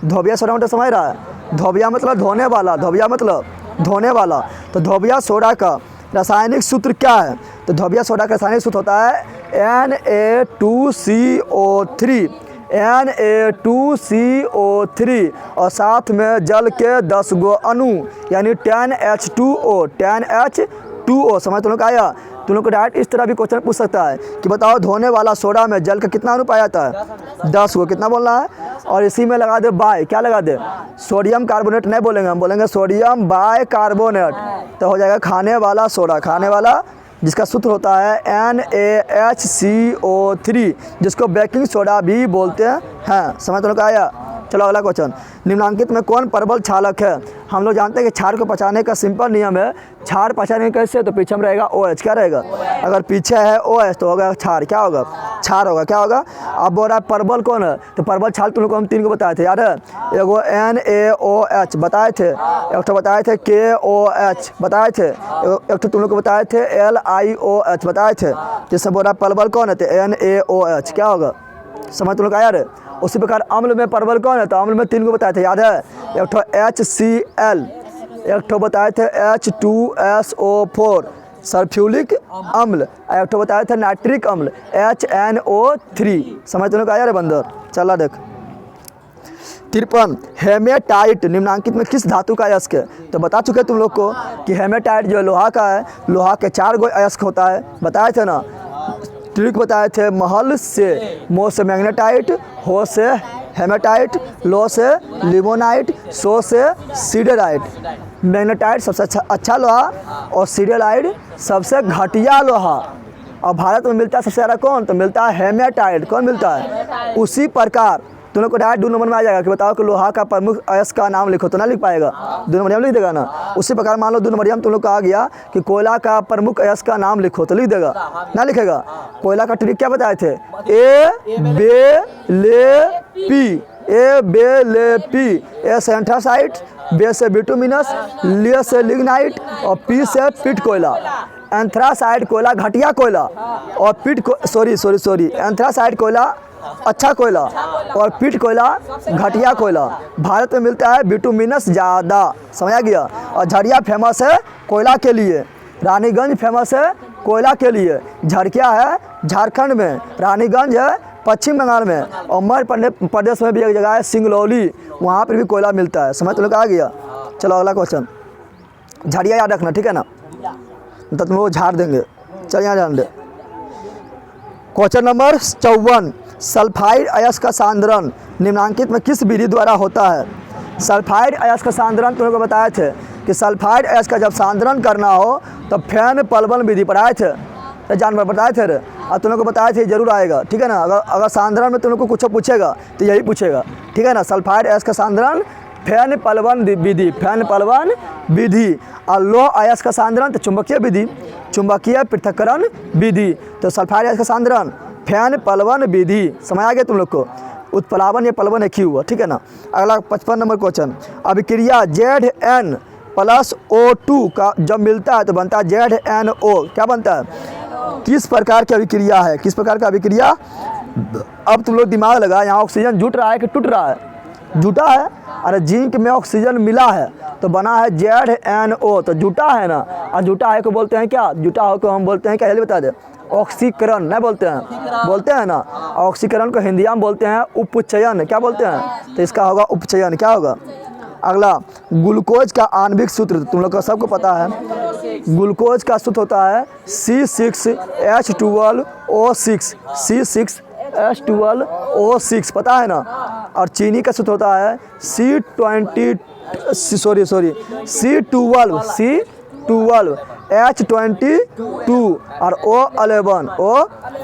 मतलब समझ रहा है? धोबिया मतलब धोने वाला, धोबिया मतलब धोने वाला। तो धोबिया सोडा का रासायनिक सूत्र क्या है? तो धोबिया सोडा का रासायनिक सूत्र होता है Na2CO3 और साथ में जल के 10 गो अणु, यानी 10H2O। समझ तुम लोग आया। तुम लोग को डायरेक्ट इस तरह भी क्वेश्चन पूछ सकता है कि बताओ धोने वाला सोडा में जल का कितना अणु पाया जाता है? 10 गो। कितना बोलना है? और इसी में लगा दे बाय। क्या लगा दे? सोडियम कार्बोनेट नहीं बोलेंगे, हम बोलेंगे सोडियम बाय कार्बोनेट। तो हो जाएगा खाने वाला सोडा, खाने वाला, जिसका सूत्र होता है NaHCO3, जिसको बेकिंग सोडा भी बोलते हैं। समझ तो लोग आया। चलो अगला क्वेश्चन, निम्नांकित में कौन प्रबल क्षारक है? हम लोग जानते हैं कि क्षार को पचाने का सिंपल नियम है। क्षार पचाने कैसे? तो पीछे में रहेगा OH। क्या रहेगा? अगर पीछे है OH तो होगा क्षार। क्या होगा? क्षार होगा। क्या होगा? अब बोल रहा है प्रबल कौन है? तो प्रबल क्षार तुम लोग को हम 3 को बताए थे, याद है? एगो NaOH बताए थे, एक तो बताए थे KOH बताए थे, एक तो तुम लोग को बताए थे LiOH बताए थे। जिससे बोल रहा है प्रबल कौन है? तो NaOH। क्या होगा? समझ तुम लोग आया रे। उसी प्रकार अम्ल में प्रबल कौन है? तो अम्ल में 3 को बताए थे, याद है? एक तो HCl, एक तो बताए थे H2SO4 सल्फ्यूरिक अम्ल, एक तो बताए थे नाइट्रिक अम्ल HNO3। समझ तुम लोग आया रे बंदर। चला देख 53, हेमेटाइट निम्नांकित में किस धातु का अयस्क है? तो बता चुके तुम लोग को कि हेमेटाइट जो लोहा का है, लोहा के 4 गो अयस्क होता है। बताए थे ना, ट्रिक बताए थे। महल से, मो से मैग्नेटाइट, हो से हेमेटाइट, लो से लिमोनाइट, सो से सीडेराइट। मैग्नेटाइट सबसे अच्छा लोहा और सीडेराइट सबसे घटिया लोहा। और भारत में मिलता है सबसे ज़्यादा कौन? तो मिलता है हेमेटाइट। कौन मिलता है? उसी प्रकार तुम लोग को डायरेक्ट 2 नंबर में आ जाएगा कि बताओ कि लोहा का प्रमुख अयस्क का नाम लिखो, तो ना लिख पाएगा, 2 नंबर में लिख देगा ना। उसी प्रकार मान लो 2 नंबर में तुम लोग को आ गया कि कोयला का प्रमुख अयस्क का नाम लिखो, तो लिख देगा ना लिखेगा। कोयला का ट्रिक क्या बताए थे? ए से एंथ्रासाइट, बे से बिटुमिनस, ले से लिग्नाइट और पी से पिट कोयला। एंथ्रासाइट कोयला घटिया कोयला और एंथ्रासाइट कोयला अच्छा कोयला और पिट कोयला घटिया कोयला। भारत में मिलता है बिटुमिनस ज़्यादा। समझ आ गया। और झरिया फेमस है कोयला के लिए, रानीगंज फेमस है कोयला के लिए। झरकिया है झारखंड में, रानीगंज है पश्चिम बंगाल में, और मध्य प्रदेश में भी एक जगह है सिंगरौली, वहाँ पर भी कोयला मिलता है। समझ तो लोग आ गया। चलो अगला क्वेश्चन, झाड़िया याद रखना, ठीक है ना, तो तुम लोग झाड़ देंगे। चल यहाँ ध्यान दे। क्वेश्चन नंबर 54, सल्फाइड अयस्क का सांद्रण निम्नांकित में किस विधि द्वारा होता है? सल्फाइड अयस्क का सांद्रण तुम लोग को बताए थे कि सल्फाइड अयस्क का जब सांद्रण करना हो तो फैन पलवन विधि पढ़ाए थे, तो जानवर बताए थे रे, और तुम लोग को बताए थे जरूर आएगा, ठीक है ना। अगर सांद्रण में तुम लोग को कुछ पूछेगा तो यही पूछेगा, ठीक है ना। सल्फाइड अयस्क का सांद्रण फैन पलवन विधि, फैन पलवन विधि। और लोह अयस्क का सांद्रण तो चुंबकीय विधि, चुंबकीय पृथक्करण विधि। तो सल्फाइड अयस्क का सांद्रण फैन पलवन विधि। समझ आ गया तुम लोग को? उत्प्लावन या पलवन एक ही हुआ, ठीक है ना। अगला 55 नंबर क्वेश्चन, अभिक्रिया ZN+O2 का जब मिलता है तो बनता है ZNO। क्या बनता है? किस प्रकार की अभिक्रिया है? किस प्रकार का अभिक्रिया? अब तुम लोग दिमाग लगा, यहाँ ऑक्सीजन जुट रहा है कि टूट रहा है? जुटा है। अरे जिंक में ऑक्सीजन मिला है तो बना है ZNO, तो जुटा है ना। और जुटा है को बोलते हैं क्या? जुटा हो को हम बोलते हैं क्या? जल्दी बता दे। ऑक्सीकरण नहीं बोलते हैं, बोलते हैं ना। ऑक्सीकरण को हिंदी में बोलते हैं उपचयन। क्या बोलते हैं? तो इसका होगा उपचयन। क्या होगा? अगला, ग्लूकोज का आणविक सूत्र तुम लोग को सबको पता है। ग्लूकोज का सूत्र होता है C6H12O6, C6H12O6, पता है ना। और चीनी का सूत्र होता है C12H22 और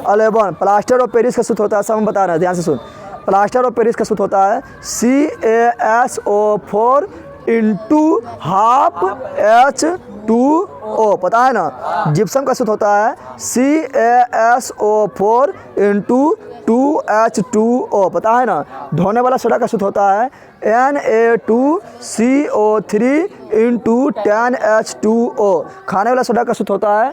O11। प्लास्टर ऑफ पेरिस का सूत्र होता है, सब हम बता रहे हैं, ध्यान से सुन। प्लास्टर ऑफ पेरिस का सूत्र होता है CaSO4 × ½ H2O, पता है ना। जिप्सम का सूत्र होता है CaSO4 × 2H2O, पता है ना। धोने वाला सोडा का सूत्र होता है Na2CO3 × 10H2O। खाने वाला सोडा का सूत्र होता है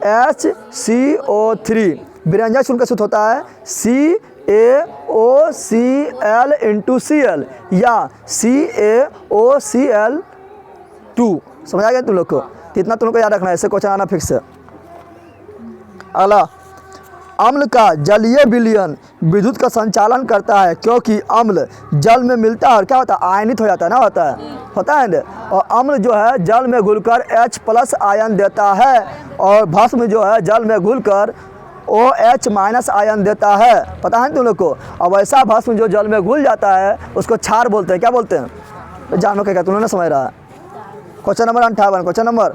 NaHCO3। व्यंजक शुल्क का सूत्र होता है CaOCl × Cl या CaOCl2। समझ आ गया तुम लोग को? इतना तुम लोग को याद रखना है, ऐसे क्वेश्चन आना फिक्स है। अगला, अम्ल का जलीय विलयन विद्युत का संचालन करता है क्योंकि अम्ल जल में मिलता है और क्या होता है? आयनित हो जाता है ना, होता है ना। और अम्ल जो है जल में घुलकर H+ आयन देता है और भस्म जो है जल में घुलकर OH- आयन देता है, पता है तुम लोग को। और वैसा भस्म जो जल में घुल जाता है उसको क्षार बोलते हैं। क्या बोलते हैं? तो जानो क्या तुम लोग ने समझ रहा है। क्वेश्चन नंबर 58, क्वेश्चन नंबर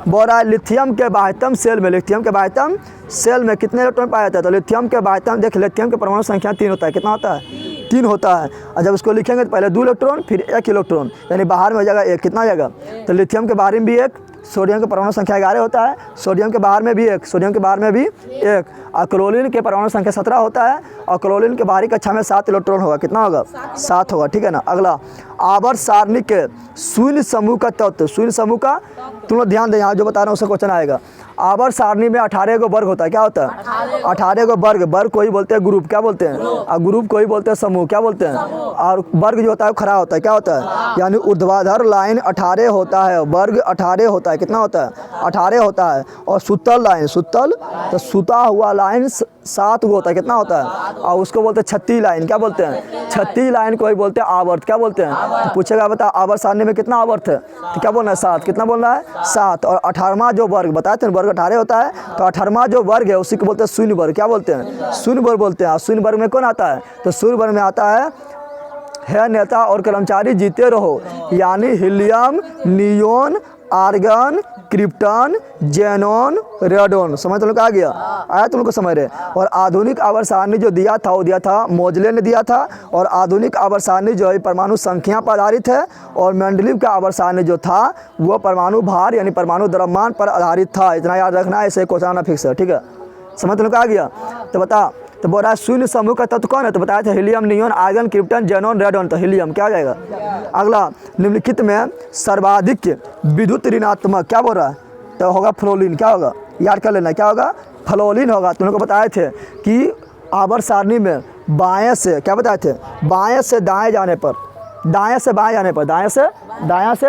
बोल रहा है लिथियम के बाह्यतम सेल में, लिथियम के बाह्यतम सेल में कितने इलेक्ट्रॉन पाया जाता है? तो लिथियम के बाह्यतम, देख लिथियम के परमाणु संख्या 3 होता है। कितना होता है? 3 होता है। और जब इसको लिखेंगे तो पहले 2 इलेक्ट्रॉन फिर 1 इलेक्ट्रॉन, यानी बाहर में हो जाएगा 1। कितना हो जाएगा? तो लिथियम के बाहर में भी 1, सोडियम के परमाणु संख्या 11 होता है, सोडियम के बाहर में भी 1, सोडियम के बाहर में भी 1। और क्लोरीन के परमाणु संख्या 17 होता है और क्लोरीन के बाहरी कक्षा में 7 इलेक्ट्रॉन होगा। कितना होगा? 7 होगा, ठीक है ना। अगला, आवर्त सारणी के शून्य समूह का तत्व, शून्य समूह का तुम लोग ध्यान दें, यहाँ जो बता रहा हूँ उसका क्वेश्चन आएगा। आवर्त सारणी में 18 गो वर्ग होता है। क्या होता है? 18 गो वर्ग। वर्ग को ही बोलते हैं ग्रुप। क्या बोलते हैं? और ग्रुप को ही बोलते हैं समूह। क्या बोलते हैं? और वर्ग जो होता है वो खड़ा होता है। क्या होता है? यानी ऊर्ध्वाधर लाइन 18 होता है, वर्ग 18 होता है। कितना होता है? 18 होता है। और सुतल लाइन, सुतल तो सुता हुआ लाइन 7 गो होता है। कितना होता है? और उसको बोलते हैं छत्ती लाइन। क्या बोलते हैं? छत्ती लाइन को ही बोलते हैं आवर्त। क्या बोलते हैं? तो पूछेगा बता आवर्त सारणी में कितना आवर्त है? तो क्या बोलना है? 7। कितना बोलना है? 7। और 18वां जो वर्ग बताए थे, वर्ग 18 होता है, तो 18वां जो वर्ग है उसी को बोलते हैं शून्य वर्ग। क्या बोलते हैं? शून्य वर्ग बोलते हैं। शून्य वर्ग में कौन आता है? तो शून्य वर्ग में आता है नेता और कर्मचारी जीते रहो, यानी helium, neon, argon, krypton, xenon, radon. समझ तुम लोग आ गया? आया तुम लोग को समझ रहे? और आधुनिक आवर्त सारणी जो दिया था वो दिया था मोजले ने दिया था। और आधुनिक आवर्त सारणी जो है परमाणु संख्या पर आधारित है और मेंडलीव का आवर्त सारणी जो था वो परमाणु भार यानी परमाणु द्रव्यमान पर आधारित था। इतना याद रखना है, इसे क्वेश्चन आना फिक्स है, ठीक है। समझ तुम लोग आ गया? तो बता, तो बोल रहा है शून्य समूह का तत्व कौन है? तो बताया था helium, neon, argon, krypton, xenon, radon. तो हीलियम क्या हो जाएगा? अगला, निम्नलिखित में सर्वाधिक विद्युत ऋणात्मक क्या बोल रहा है? तो होगा फ्लोरीन। क्या होगा? याद कर लेना, क्या होगा? फ्लोरीन होगा। तुम लोग को बताए थे कि आवर्त सारणी में बाएं से, क्या बताए थे? बाएं से दाएं जाने पर, दाएं से बाएं जाने पर, दाएं से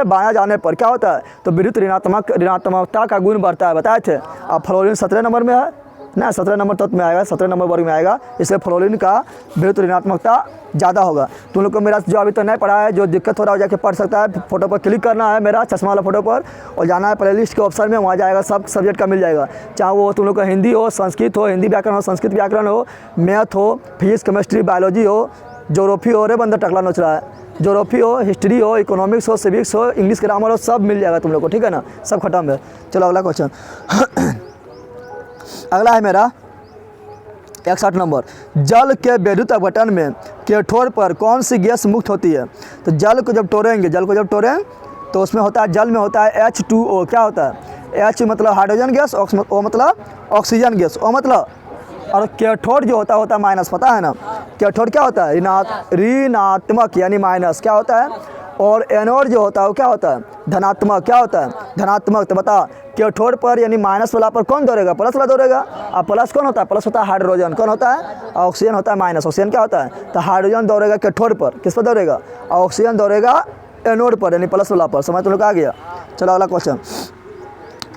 बायां जाने पर क्या होता है? तो विद्युत ऋणात्मकता का गुण बढ़ता है, बताए थे। अब फ्लोरीन 17 नंबर में है, ना 17 नंबर तत्व में आएगा, 17 नंबर वर्ग में आएगा, इसलिए फ्लोरीन का विद्युत ऋणात्मकता ज़्यादा होगा। तुम लोग को मेरा जो अभी तो नहीं पढ़ा है, जो दिक्कत हो रहा है जाके पढ़ सकता है। फोटो पर क्लिक करना है मेरा चश्मा वाला फोटो पर और जाना है प्लेलिस्ट के ऑप्शन में, वहाँ जाएगा सब सब्जेक्ट का मिल जाएगा। चाहे वो तुम लोग का हिंदी हो, संस्कृत हो, हिंदी व्याकरण हो, संस्कृत व्याकरण हो, मैथ हो, फिजिक्स केमिस्ट्री बायोलॉजी हो, ज्योग्राफी हो, रे बंदा टकला नोच रहा है, ज्योग्राफी हो, हिस्ट्री हो, इकोनॉमिक्स हो, सिविक्स हो, इंग्लिश ग्रामर हो, सब मिल जाएगा तुम लोग को, ठीक है ना, सब खत्म है। चलो अगला क्वेश्चन अगला है मेरा 61 नंबर। जल के विद्युत अपघटन में कैथोड पर कौन सी गैस मुक्त होती है? तो जल को जब तोड़ें तो उसमें होता है, जल में होता है H2O। क्या होता है? H मतलब हाइड्रोजन गैस, O मतलब ऑक्सीजन गैस, O मतलब, और कैथोड जो होता है माइनस, पता है ना? कैथोड क्या होता है? ऋणात्मक यानी माइनस। क्या होता है? और एनोड जो होता है वो क्या होता है? धनात्मक। क्या होता है? धनात्मक। तो बता, कैथोड पर यानी माइनस वाला पर कौन दौड़ेगा? प्लस वाला दौड़ेगा। अब प्लस कौन होता है? प्लस होता है हाइड्रोजन। कौन होता है? ऑक्सीजन होता है माइनस। ऑक्सीजन क्या होता है? तो हाइड्रोजन दौड़ेगा कैथोड पर, किस पर दौड़ेगा? ऑक्सीजन दौड़ेगा एनोड पर यानी प्लस वाला पर। समझ तुम लोग आ गया? चलो अगला क्वेश्चन।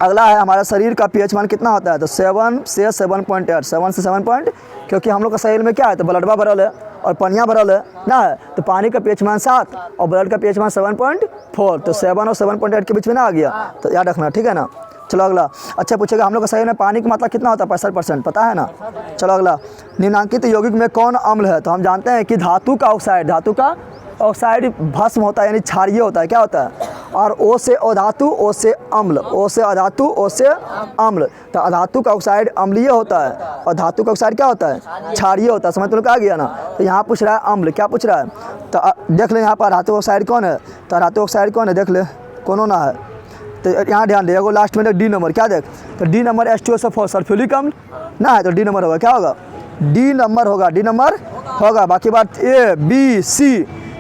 अगला है हमारा शरीर का पीएच मान कितना होता है? तो 7 से 7.8, 7 से 7 पॉइंट, क्योंकि हम लोग का शरीर में क्या है? तो ब्लडवा भरल है और पनिया भरल है ना है, तो पानी का पीएच मान 7 और ब्लड का पीएच मान 7.4, तो 7 और 7.8 के बीच में ना आ गया, तो याद रखना, ठीक है ना। चलो अगला। अच्छा पूछेगा हम लोग का शरीर में पानी की मात्रा कितना होता है? 65%, पता है ना। चलो अगला। निम्नांकित यौगिक में कौन अम्ल है? तो हम जानते हैं कि धातु का ऑक्साइड भस्म होता है यानी क्षारीय होता है। क्या होता है? और ओ से अधातु, ओ से अम्ल, ओ से अधातु, ओ से अम्ल। तो अधातु का ऑक्साइड अम्लीय होता है और धातु का ऑक्साइड क्या होता है? क्षारीय होता है। समझ तुम लोग आ गया ना। तो यहाँ पूछ रहा है अम्ल, क्या पूछ रहा है? तो देख ले यहाँ पर धातु ऑक्साइड कौन है? तो धातु ऑक्साइड कौन है? देख ले कौन होना है। तो यहाँ ध्यान दे, लास्ट में डी नंबर, क्या देख, तो डी नंबर H2SO4 सल्फ्यूरिक अम्ल ना है, तो डी नंबर होगा। क्या होगा? डी नंबर होगा। बाकी बात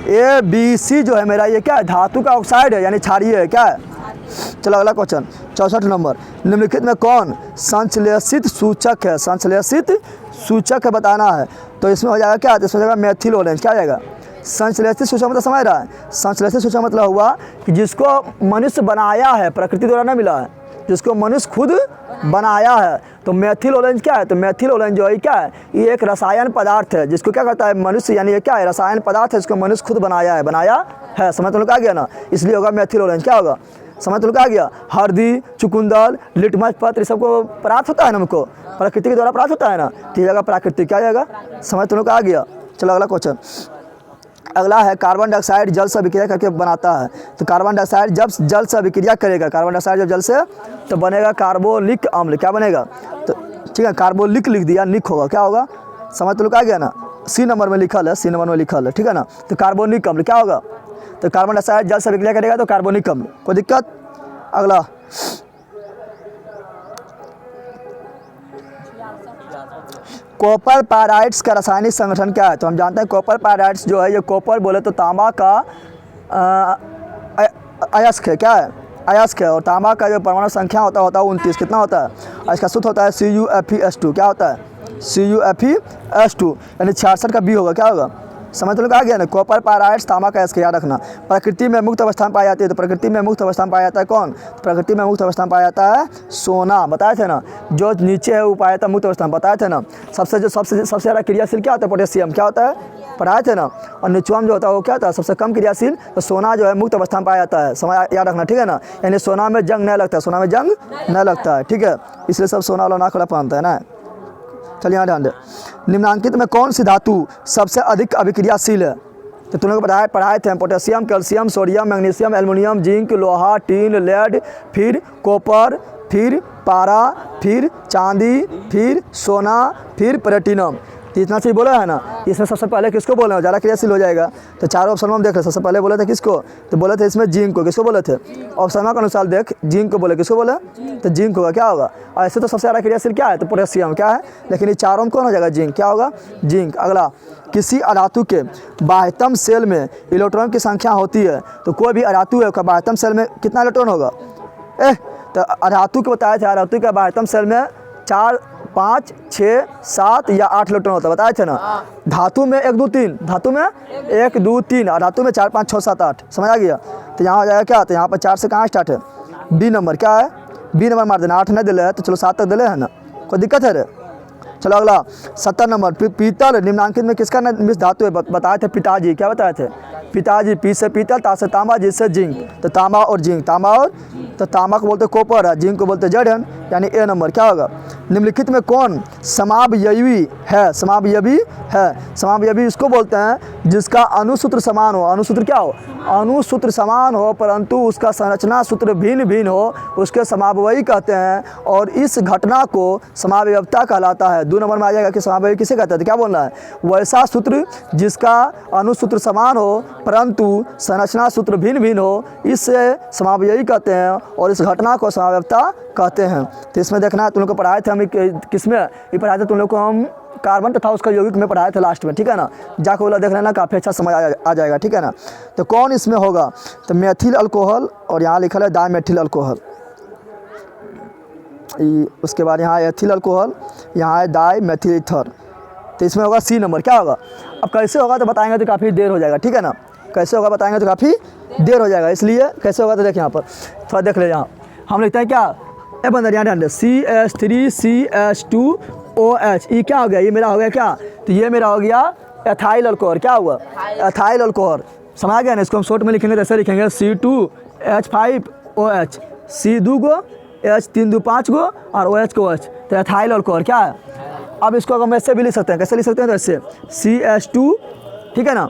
A B C जो है मेरा, ये क्या है? धातु का ऑक्साइड है यानी क्षारीय है। क्या है? चलो अगला क्वेश्चन 64 नंबर। निम्नलिखित में कौन संश्लेषित सूचक है? संश्लेषित सूचक है बताना है। तो इसमें हो जाएगा क्या? तो इसमें हो जाएगा मेथिल ऑरेंज। क्या हो जाएगा? संश्लेषित सूचक मतलब समझ रहा है? संश्लेषित सूचक मतलब हुआ कि जिसको मनुष्य बनाया है, प्रकृति द्वारा नहीं मिला है, जिसको मनुष्य खुद बनाया है। तो मेथिल ऑरेंज क्या है? तो मेथिल ऑरेंज जो है क्या है? ये एक रसायन पदार्थ है जिसको क्या करता है मनुष्य, यानी ये क्या है? रसायन पदार्थ है जिसको मनुष्य खुद बनाया है। समझ तो लोग आ गया ना, इसलिए होगा मेथिल ऑरेंज। क्या होगा? समझ तो लोग आ गया। हल्दी, चुकंदर, लिटमस पत्र, ये सबको प्राप्त होता है ना, हमको प्रकृति के द्वारा प्राप्त होता है ना, तो जगह प्राकृतिक। क्या जाएगा? समझ तो लोग आ गया। चलो अगला क्वेश्चन। अगला है कार्बन डाइऑक्साइड जल से अभिक्रिया करके बनाता है। तो कार्बन डाइऑक्साइड जब जल से अभिक्रिया करेगा, कार्बन डाइऑक्साइड जब जल से, तो बनेगा कार्बोनिक अम्ल। क्या बनेगा? तो ठीक है, कार्बोनिक लिख दिया, निक होगा। क्या होगा? समझ तो लोग आ गया ना। सी नंबर में लिखल है, ठीक है ना। तो कार्बोनिक अम्ल क्या होगा? तो कार्बन डाइऑक्साइड जल से अभिक्रिया करेगा तो कार्बोनिक अम्ल। कोई दिक्कत? अगला कॉपर पायराइड्स का रासायनिक संगठन क्या है? तो हम जानते हैं कॉपर पायराइड्स जो है, ये कॉपर बोले तो तांबा का अयस्क है। क्या है? अयस्क है। और तांबा का जो परमाणु संख्या होता है 29। कितना होता है? और इसका सूत्र होता है CuFeS2। क्या होता है? CuFeS2 यानी 66 का बी होगा। क्या होगा? समझ तो लोग आ गया ना। कॉपर पायराइड्स तांबा का अयस्क, याद रखना। प्रकृति में मुक्त अवस्था में पाई जाती है। तो प्रकृति में मुक्त अवस्था में पाया जाता है कौन? प्रकृति में मुक्त अवस्था में पाया जाता है सोना। बताए थे ना, जो नीचे है वो पाया जाता है मुक्त अवस्था में। बताए थे ना। सबसे ज़्यादा क्रियाशील क्या होता है? पोटेशियम। क्या होता है? पढ़ाए थे ना। और निचुआम जो होता है वो क्या होता है? सबसे कम क्रियाशील। तो सोना जो है मुक्त अवस्था में पाया जाता है। समझ याद रखना, ठीक है ना। यानी सोना में जंग नहीं लगता है, ठीक है। इसलिए सब सोना वाला नाक वाला पहनता है ना। चलिए यहाँ ध्यान दे। निम्नांकित में कौन सी धातु सबसे अधिक अभिक्रियाशील है? तो तुम लोग पढ़ाए थे potassium, calcium, sodium, magnesium, aluminium, zinc, लोहा, टीन, लेड, फिर कॉपर, फिर पारा, फिर चांदी, फिर सोना, फिर प्लेटिनम। तो इतना चीज़ बोला है ना। इसमें सबसे पहले किसको बोले? ज़्यादा क्रियाशील हो जाएगा। तो चारों ऑप्शन में हम देख रहे। सबसे पहले बोले थे किसको? तो बोले थे इसमें जिंक को। किसको बोले थे? ऑप्शन के अनुसार देख, जिंक को बोले। किसको बोले? तो जिंक होगा। क्या होगा? और ऐसे तो सबसे ज़्यादा क्रियाशील क्या है? तो पोटेशियम। क्या है? लेकिन ये चारों में कौन हो जाएगा? जिंक। क्या होगा? जिंक। अगला, किसी अधातु के बाह्यतम सेल में इलेक्ट्रॉन की संख्या होती है। तो कोई भी अधातु है उसका बाह्यतम सेल में कितना इलेक्ट्रॉन होगा? तो अधातु को बताया था, अधातु का बाह्यतम सेल में 4, 5, 6, 7 या 8 इलेक्ट्रॉन होता है। बताए थे ना। धातु में 1, 2, 3, धातु में 1, 2, 3, और धातु में 4, 5, 6, 7, 8। समझ आ गया? तो यहाँ हो जाएगा क्या? तो यहाँ पर 4 से कहाँ स्टार्ट है? B number. क्या है? बी नंबर मार देना। 8 नहीं दिले है तो चलो 7 तक दिले है ना। कोई दिक्कत है रे? चलो अगला 70 नंबर, पीतल निम्नांकित में किसका मिश्र धातु है? बताए थे पिताजी, क्या बताए थे? पिताजी। पी से पीतल, ता से तांबा, जी से जिंक। तो तांबा और जिंक, तांबा और, तो तांबा को बोलते कॉपर है, जिंक को बोलते जड़न, यानी ए नंबर क्या होगा? निम्नलिखित में कौन समावयवी है? समावयवी है, समावयवी इसको बोलते हैं जिसका अनुसूत्र समान हो। अनुसूत्र क्या हो? अनुसूत्र समान हो परंतु उसका संरचना सूत्र भिन्न भिन्न हो, उसके समावयवी कहते हैं। और इस घटना को समावयवता कहलाता है। 2 नंबर में आ जाएगा कि समावयवी किसे कहते हैं? तो क्या बोलना है? वैसा सूत्र जिसका अनुसूत्र समान हो परंतु संरचना सूत्र भिन्न भिन्न हो, इससे समावयवी कहते हैं और इस घटना को समावयवता कहते हैं। तो इसमें देखना है, तुम लोग को पढ़ाए थे हम किसमें? ये पढ़ाए थे तुम लोग को हम कार्बन तथा उसका यौगिक में पढ़ाए थे लास्ट में, ठीक है ना? जाकर वाला देख लेना, काफ़ी अच्छा समझ आ जाएगा, ठीक है ना? तो कौन इसमें होगा? तो मेथिल अल्कोहल, और यहाँ लिखा है डाइमेथिल अल्कोहल। उसके बाद यहाँ एथिल अल्कोहल, यहाँ है डाइमेथिल ईथर। तो इसमें होगा सी नंबर, क्या होगा? अब कैसे होगा तो बताएंगे तो काफ़ी देर हो जाएगा, ठीक है ना? कैसे होगा बताएंगे तो काफ़ी देर हो जाएगा, इसलिए कैसे होगा तो देखिए यहाँ पर थोड़ा देख ले। यहाँ हम लिखते हैं क्या? ए बंदर यहाँ ध्यान दे, CH3CH2OH। ये क्या हो गया? ये मेरा हो गया क्या? तो ये मेरा हो गया एथाइल अल्कोहल। क्या हुआ? Ethyl alcohol. समझ गया ना? इसको हम शॉर्ट में लिखेंगे तो ऐसे लिखेंगे C2H5OH, C 2 गो, H 3 2 5 गो और OH को OH। तो एथाइल अल्कोहल क्या है? अब इसको हम ऐसे भी लिख सकते हैं, कैसे लिख सकते हैं? तो ऐसे CH2, ठीक है ना?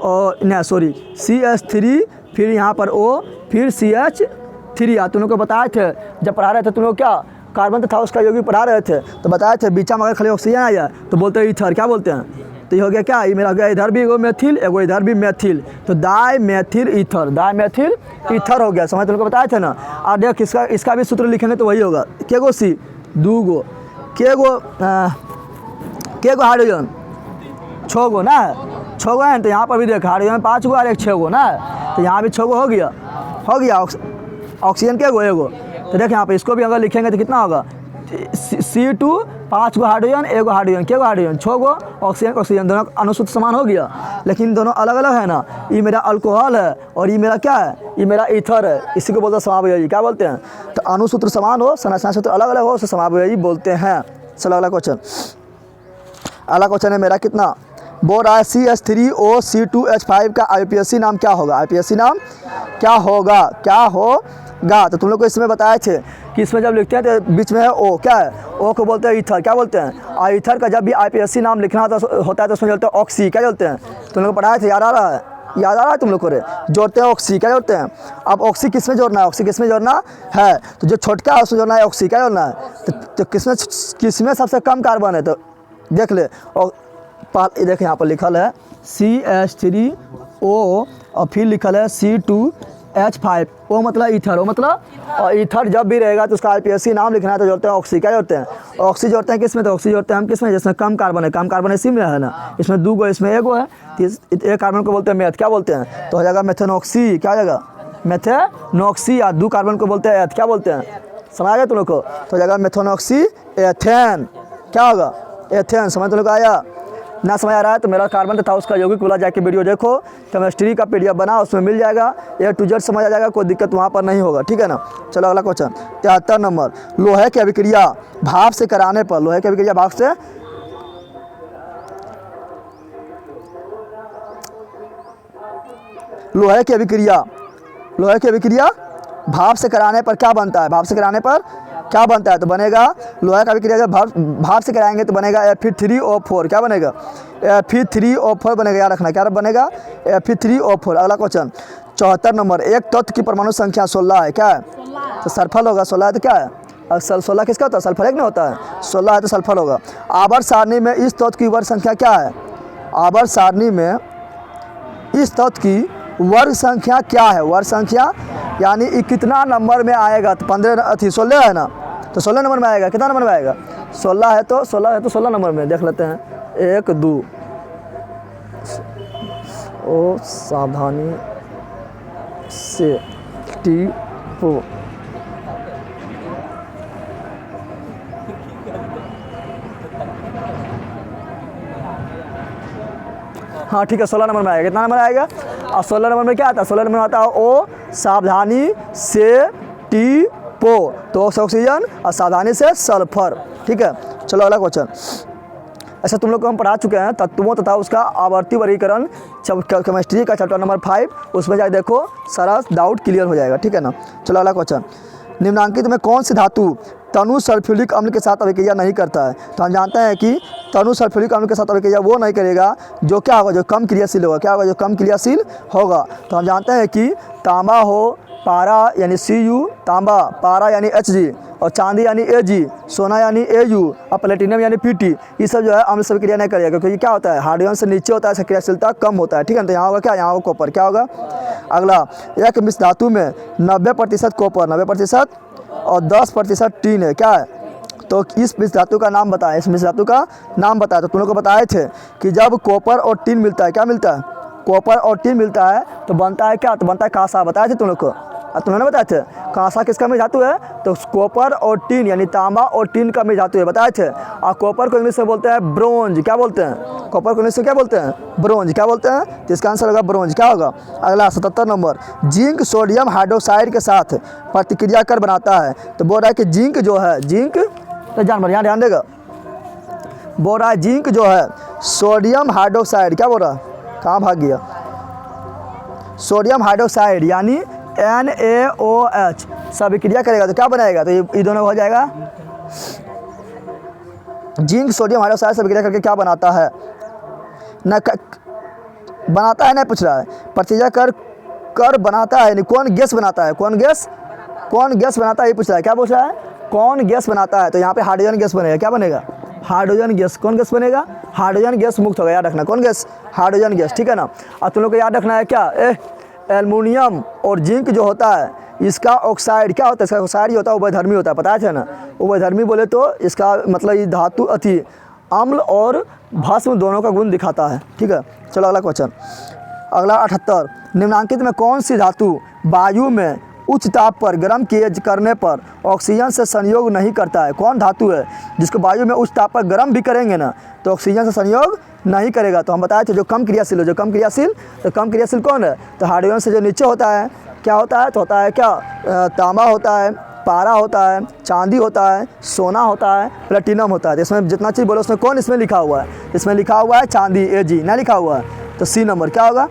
और नहीं सॉरी, CH3, फिर यहाँ पर O, फिर CH3। तुम लोग को बताए थे जब पढ़ा रहे थे तुम लोग क्या कार्बन तथा उसका यौगिक पढ़ा रहे थे, तो बताए थे बीचा में अगर खाली ऑक्सीजन आ जाए तो बोलते हैं ईथर। क्या बोलते हैं? तो ये हो गया क्या? ये मेरा हो गया इधर भी एगो मेथिल, एगो इधर भी मेथिल, तो डाइमेथिल ईथर, डाइमेथिल ईथर हो गया। समझ तुम लोग को बताए थे ना? और देख इसका भी सूत्र लिखेंगे तो वही होगा। के गो C? 2 गो। के गो हाइड्रोजन? 6 गो ना? 6 गो है। तो यहाँ पर भी देख हाइड्रोजन 5 गो और एक 6 गो ना? तो यहाँ भी 6 गो हो गया। ऑक्सीजन के गो? एगो। तो देख यहाँ पे इसको भी अगर लिखेंगे तो कितना होगा? C2 5 गो हाइड्रोजन, एगो हाइड्रोजन, के गो हाइड्रोजन? 6 गो ऑक्सीजन दोनों अनुसूत्र समान हो गया, लेकिन दोनों अलग अलग है ना। ये मेरा अल्कोहल है और ये मेरा क्या है? ये मेरा ईथर है। इसी को बोलते हैं समावयवी। क्या बोलते हैं? तो अनुसूत्र समान हो, संरचना सूत्र अलग अलग हो, उसे समावयवी बोलते हैं। चलो अगला क्वेश्चन। अगला क्वेश्चन है मेरा कितना? बोल रहा है CH3OC2H5 का IUPAC नाम क्या होगा? IUPAC नाम क्या होगा? क्या होगा? तो तुम लोग को इसमें बताए थे कि इसमें जब लिखते हैं तो बीच में है O। क्या है? O को बोलते हैं ईथर। क्या बोलते हैं? और ईथर का जब भी IUPAC नाम लिखना होता है तो उसमें जोड़ते हैं ऑक्सी। क्या जोड़ते हैं? तुम लोग को पढ़ाए थे, याद आ रहा है? याद आ रहा है तुम लोग को? जोड़ते हैं ऑक्सी। क्या जोड़ते हैं? अब ऑक्सी किस में जोड़ना है? ऑक्सी किस में जोड़ना है? तो जो छोटका है उसमें जोड़ना है ऑक्सी। क्या जोड़ना है? तो किसमें सबसे कम कार्बन है? तो देख ले, और देख यहाँ पर लिखल है CH3O और फिर लिखल है C2H5। वो मतलब ईथर, वो मतलब, और ईथर जब भी रहेगा तो उसका IUPAC नाम लिखना है तो जोड़ते हैं ऑक्सी। क्या जोड़ते हैं? ऑक्सी जोड़ते हैं किस में? तो ऑक्सी जोड़ते हैं हम किस में? जिसमें कम कार्बन है। कम कार्बन इसी में है ना? इसमें 2 गो, इसमें 1 गो है, तो एक कार्बन को बोलते हैं मेथ। क्या बोलते हैं? तो हो जाएगा मेथेनॉक्सी। क्या हो जाएगा? मेथेनॉक्सी। या 2 कार्बन को बोलते हैं एथ। क्या बोलते हैं? समझ आ गया तुम लोग को? तो हो जाएगा मेथेनॉक्सी एथेन। क्या होगा? एथेन। समझ तुम लोग आया? ना समझ आ रहा है तो मेरा कार्बन तथा उसका यौगिक वाला जाके वीडियो देखो, केमिस्ट्री का PDF बना, उसमें मिल जाएगा, A to Z समझ आ जाएगा, कोई दिक्कत वहाँ पर नहीं होगा, ठीक है ना? चलो अगला क्वेश्चन 73 नंबर। लोहे की अभिक्रिया भाप से कराने पर, लोहे की अभिक्रिया भाप से लोहे की अभिक्रिया भाप से कराने पर क्या बनता है? भाप से कराने पर क्या बनता है? तो बनेगा लोहे का अभिक्रिया जब भाप से कराएंगे तो बनेगा Fe3O4। क्या बनेगा? Fe3O4 बनेगा। याद रखना क्या बनेगा? Fe3O4। अगला क्वेश्चन 74 नंबर। एक तत्व की परमाणु संख्या 16 है। क्या है? तो सल्फर होगा। 16 है तो क्या है? और 16 किसका होता है? सल्फर एक नहीं होता है? 16 है तो सल्फर होगा। आवर्त सारणी में इस तत्व की वर्ग संख्या क्या है? आवर्त सारणी में इस तत्व की वर्ग संख्या क्या है? वर्ग संख्या यानी ये कितना नंबर में आएगा? तो 16 है ना? तो 16 नंबर में आएगा। कितना नंबर में आएगा? 16 है तो 16 नंबर में देख लेते हैं। 1 2 ओ सावधानी से टीपो। हाँ ठीक है, 16 नंबर में आएगा। कितना नंबर आएगा? और 16 नंबर में क्या आता है? 16 नंबर में आता है ओ सावधानी से टीपो। तो ऑक्सीजन और सावधानी से सल्फर। ठीक है, चलो अगला क्वेश्चन ऐसा तुम लोग को हम पढ़ा चुके हैं, तत्वों तथा उसका आवर्ती वर्गीकरण केमिस्ट्री का चैप्टर नंबर 5, उसमें जाके देखो सारा डाउट क्लियर हो जाएगा, ठीक है ना। चलो अगला क्वेश्चन, निम्नलिखित में कौन सी धातु तनु सल्फ्यूरिक अम्ल के साथ अभिक्रिया नहीं करता है? तो हम जानते हैं कि तनु सल्फ्यूरिक अम्ल के साथ अभिक्रिया वो नहीं करेगा जो क्या होगा, जो कम क्रियाशील होगा। क्या होगा? जो कम क्रियाशील होगा। तो हम जानते हैं कि तांबा हो, पारा यानी Cu, तांबा, पारा यानी Hg, और चांदी यानी Ag, सोना यानी Au, और प्लेटिनम यानी Pt, ये सब जो है अम्ल से क्रिया नहीं करेगा, क्योंकि क्या होता है, हाइड्रोजन से नीचे होता है, क्रियाशीलता कम होता है, ठीक है। तो यहाँ होगा क्या, यहाँ होगा कॉपर। क्या होगा? अगला, एक मिश्र धातु में 90% कॉपर, 90% और 10% टीन है। क्या है? तो इस मिश्र धातु का नाम बताएं, इस मिश्र धातु का नाम बताएं। तो तुम लोग को बताए थे कि जब कॉपर और टीन मिलता है, क्या मिलता है, कॉपर और टीन मिलता है तो बनता है क्या, तो बनता है कांसा। बताए थे तुम लोग को, तुमने बताए थे कांसा किसका मिश्र धातु है, तो कॉपर और टीन यानी तांबा और टीन का मिश्र धातु है, बताए थे। और कॉपर को इंग्लिश में बोलते हैं ब्रोंज। क्या बोलते हैं? कॉपर को इंग्लिश में क्या बोलते हैं? ब्रोंज। क्या बोलते हैं? तो इसका आंसर होगा ब्रोंज। क्या होगा? अगला 77 नंबर, जिंक सोडियम हाइड्रोक्साइड के साथ प्रतिक्रिया कर बनाता है। तो बोल रहा है कि जिंक जो है, जिंक तो जानवर यहाँ ध्यान देगा, बोल रहा है जिंक जो है सोडियम हाइड्रोक्साइड, क्या बोल रहा है, कहाँ भाग गया, सोडियम हाइड्रोक्साइड यानी NaOH से अभिक्रिया करेगा तो क्या बनाएगा, तो ये दोनों हो जाएगा। जिंक सोडियम हाइड्रोक्साइड से अभिक्रिया करके क्या बनाता है, न बनाता है, नहीं पूछ रहा है, प्रतिक्रिया कर बनाता है, नहीं कौन गैस बनाता है, कौन गैस बनाता है, ये पूछ रहा है। क्या पूछ रहा है? कौन गैस बनाता है? तो यहाँ पे हाइड्रोजन गैस बनेगा। क्या बनेगा? Hydrogen gas. कौन गैस बनेगा? हाइड्रोजन गैस मुक्त होगा, याद रखना। कौन गैस? हाइड्रोजन गैस, ठीक है ना। और तुम लोग को याद रखना है क्या, एल्युमिनियम और जिंक जो होता है इसका ऑक्साइड क्या होता है, इसका ऑक्साइड ही होता है, उभयधर्मी होता है, पता है ना। उभयधर्मी बोले तो इसका मतलब ये धातु अति अम्ल और भस्म दोनों का गुण दिखाता है, ठीक है। चलो अगला क्वेश्चन, अगला 78, निम्नांकित में कौन सी धातु वायु में उच्च ताप पर गर्म किए करने पर ऑक्सीजन से संयोग नहीं करता है? कौन धातु है जिसको वायु में उच्च ताप पर गर्म भी करेंगे ना तो ऑक्सीजन से संयोग नहीं करेगा? तो हम बताए थे जो कम क्रियाशील हो, जो कम क्रियाशील, तो कम क्रियाशील कौन है, तो हाइड्रोजन से जो नीचे होता है क्या होता है, तो होता है क्या, तांबा होता है, पारा होता है, चांदी होता है, सोना होता है, प्लेटिनम होता है। इसमें जितना चीज़ बोलो उसमें कौन इसमें लिखा हुआ है, इसमें लिखा हुआ है चांदी, Ag ना लिखा हुआ है, तो C नंबर। क्या होगा?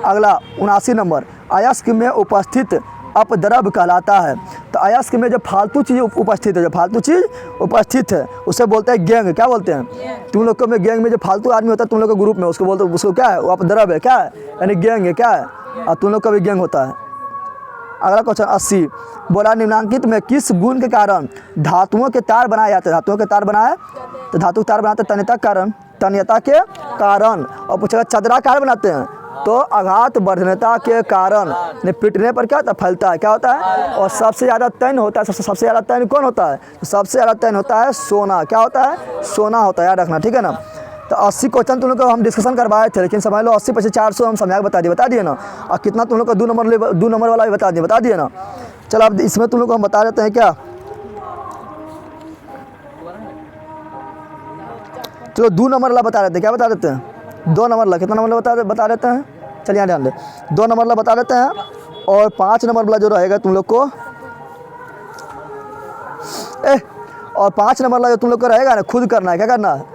अगला 79 नंबर, अयस्क में उपस्थित अपद्रव्य कहलाता है। तो अयस्क में जो फालतू चीज़ उपस्थित है, जो फालतू चीज़ उपस्थित है उसे बोलते हैं गैंग। क्या बोलते हैं? तुम लोग को में गैंग में जो फालतू आदमी होता है तुम लोग के ग्रुप में, उसको बोलते हैं, उसको क्या है, वो अपद्रव्य है, क्या है, यानी गैंग है, क्या है, और तुम लोग का भी गैंग होता है। अगला क्वेश्चन 80, बोला निम्नांकित में किस गुण के कारण धातुओं के तार बनाए जाते हैं? धातुओं के तार बनाए तो धातु तार बनाते तन्यता के कारण, और पूछेगा चंद्राकार बनाते हैं तो आघात वर्धनता के कारण, पिटने पर क्या होता है, फैलता है। क्या होता है? और सबसे ज़्यादा तैन होता है, सबसे ज़्यादा तैन कौन होता है, तो सबसे ज़्यादा तैन होता है सोना। क्या होता है? सोना होता है, याद रखना, ठीक है ना। तो 80 क्वेश्चन तुम लोग को हम डिस्कशन करवाए थे, लेकिन समझ लो 80 + 400 हम समझा बता दिए ना। और कितना तुम लोग को 2 नंबर वाला भी बता दिए ना। चलो अब इसमें तुम लोग को हम बता देते हैं क्या, चलो 2 नंबर वाला बता देते हैं। क्या बता देते हैं? 2 नंबर वाला, कितना नंबर वाला बता देते हैं, चलिए यहाँ ध्यान दे, 2 नंबर वाला बता देते हैं। और 5 नंबर वाला जो रहेगा तुम लोग को, और 5 नंबर वाला जो तुम लोग को रहेगा ना, खुद करना है। क्या करना है,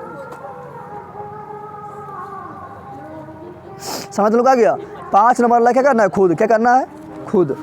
समझ लोग आ गया? 5 नंबर वाला क्या करना है, खुद, क्या करना है, खुद।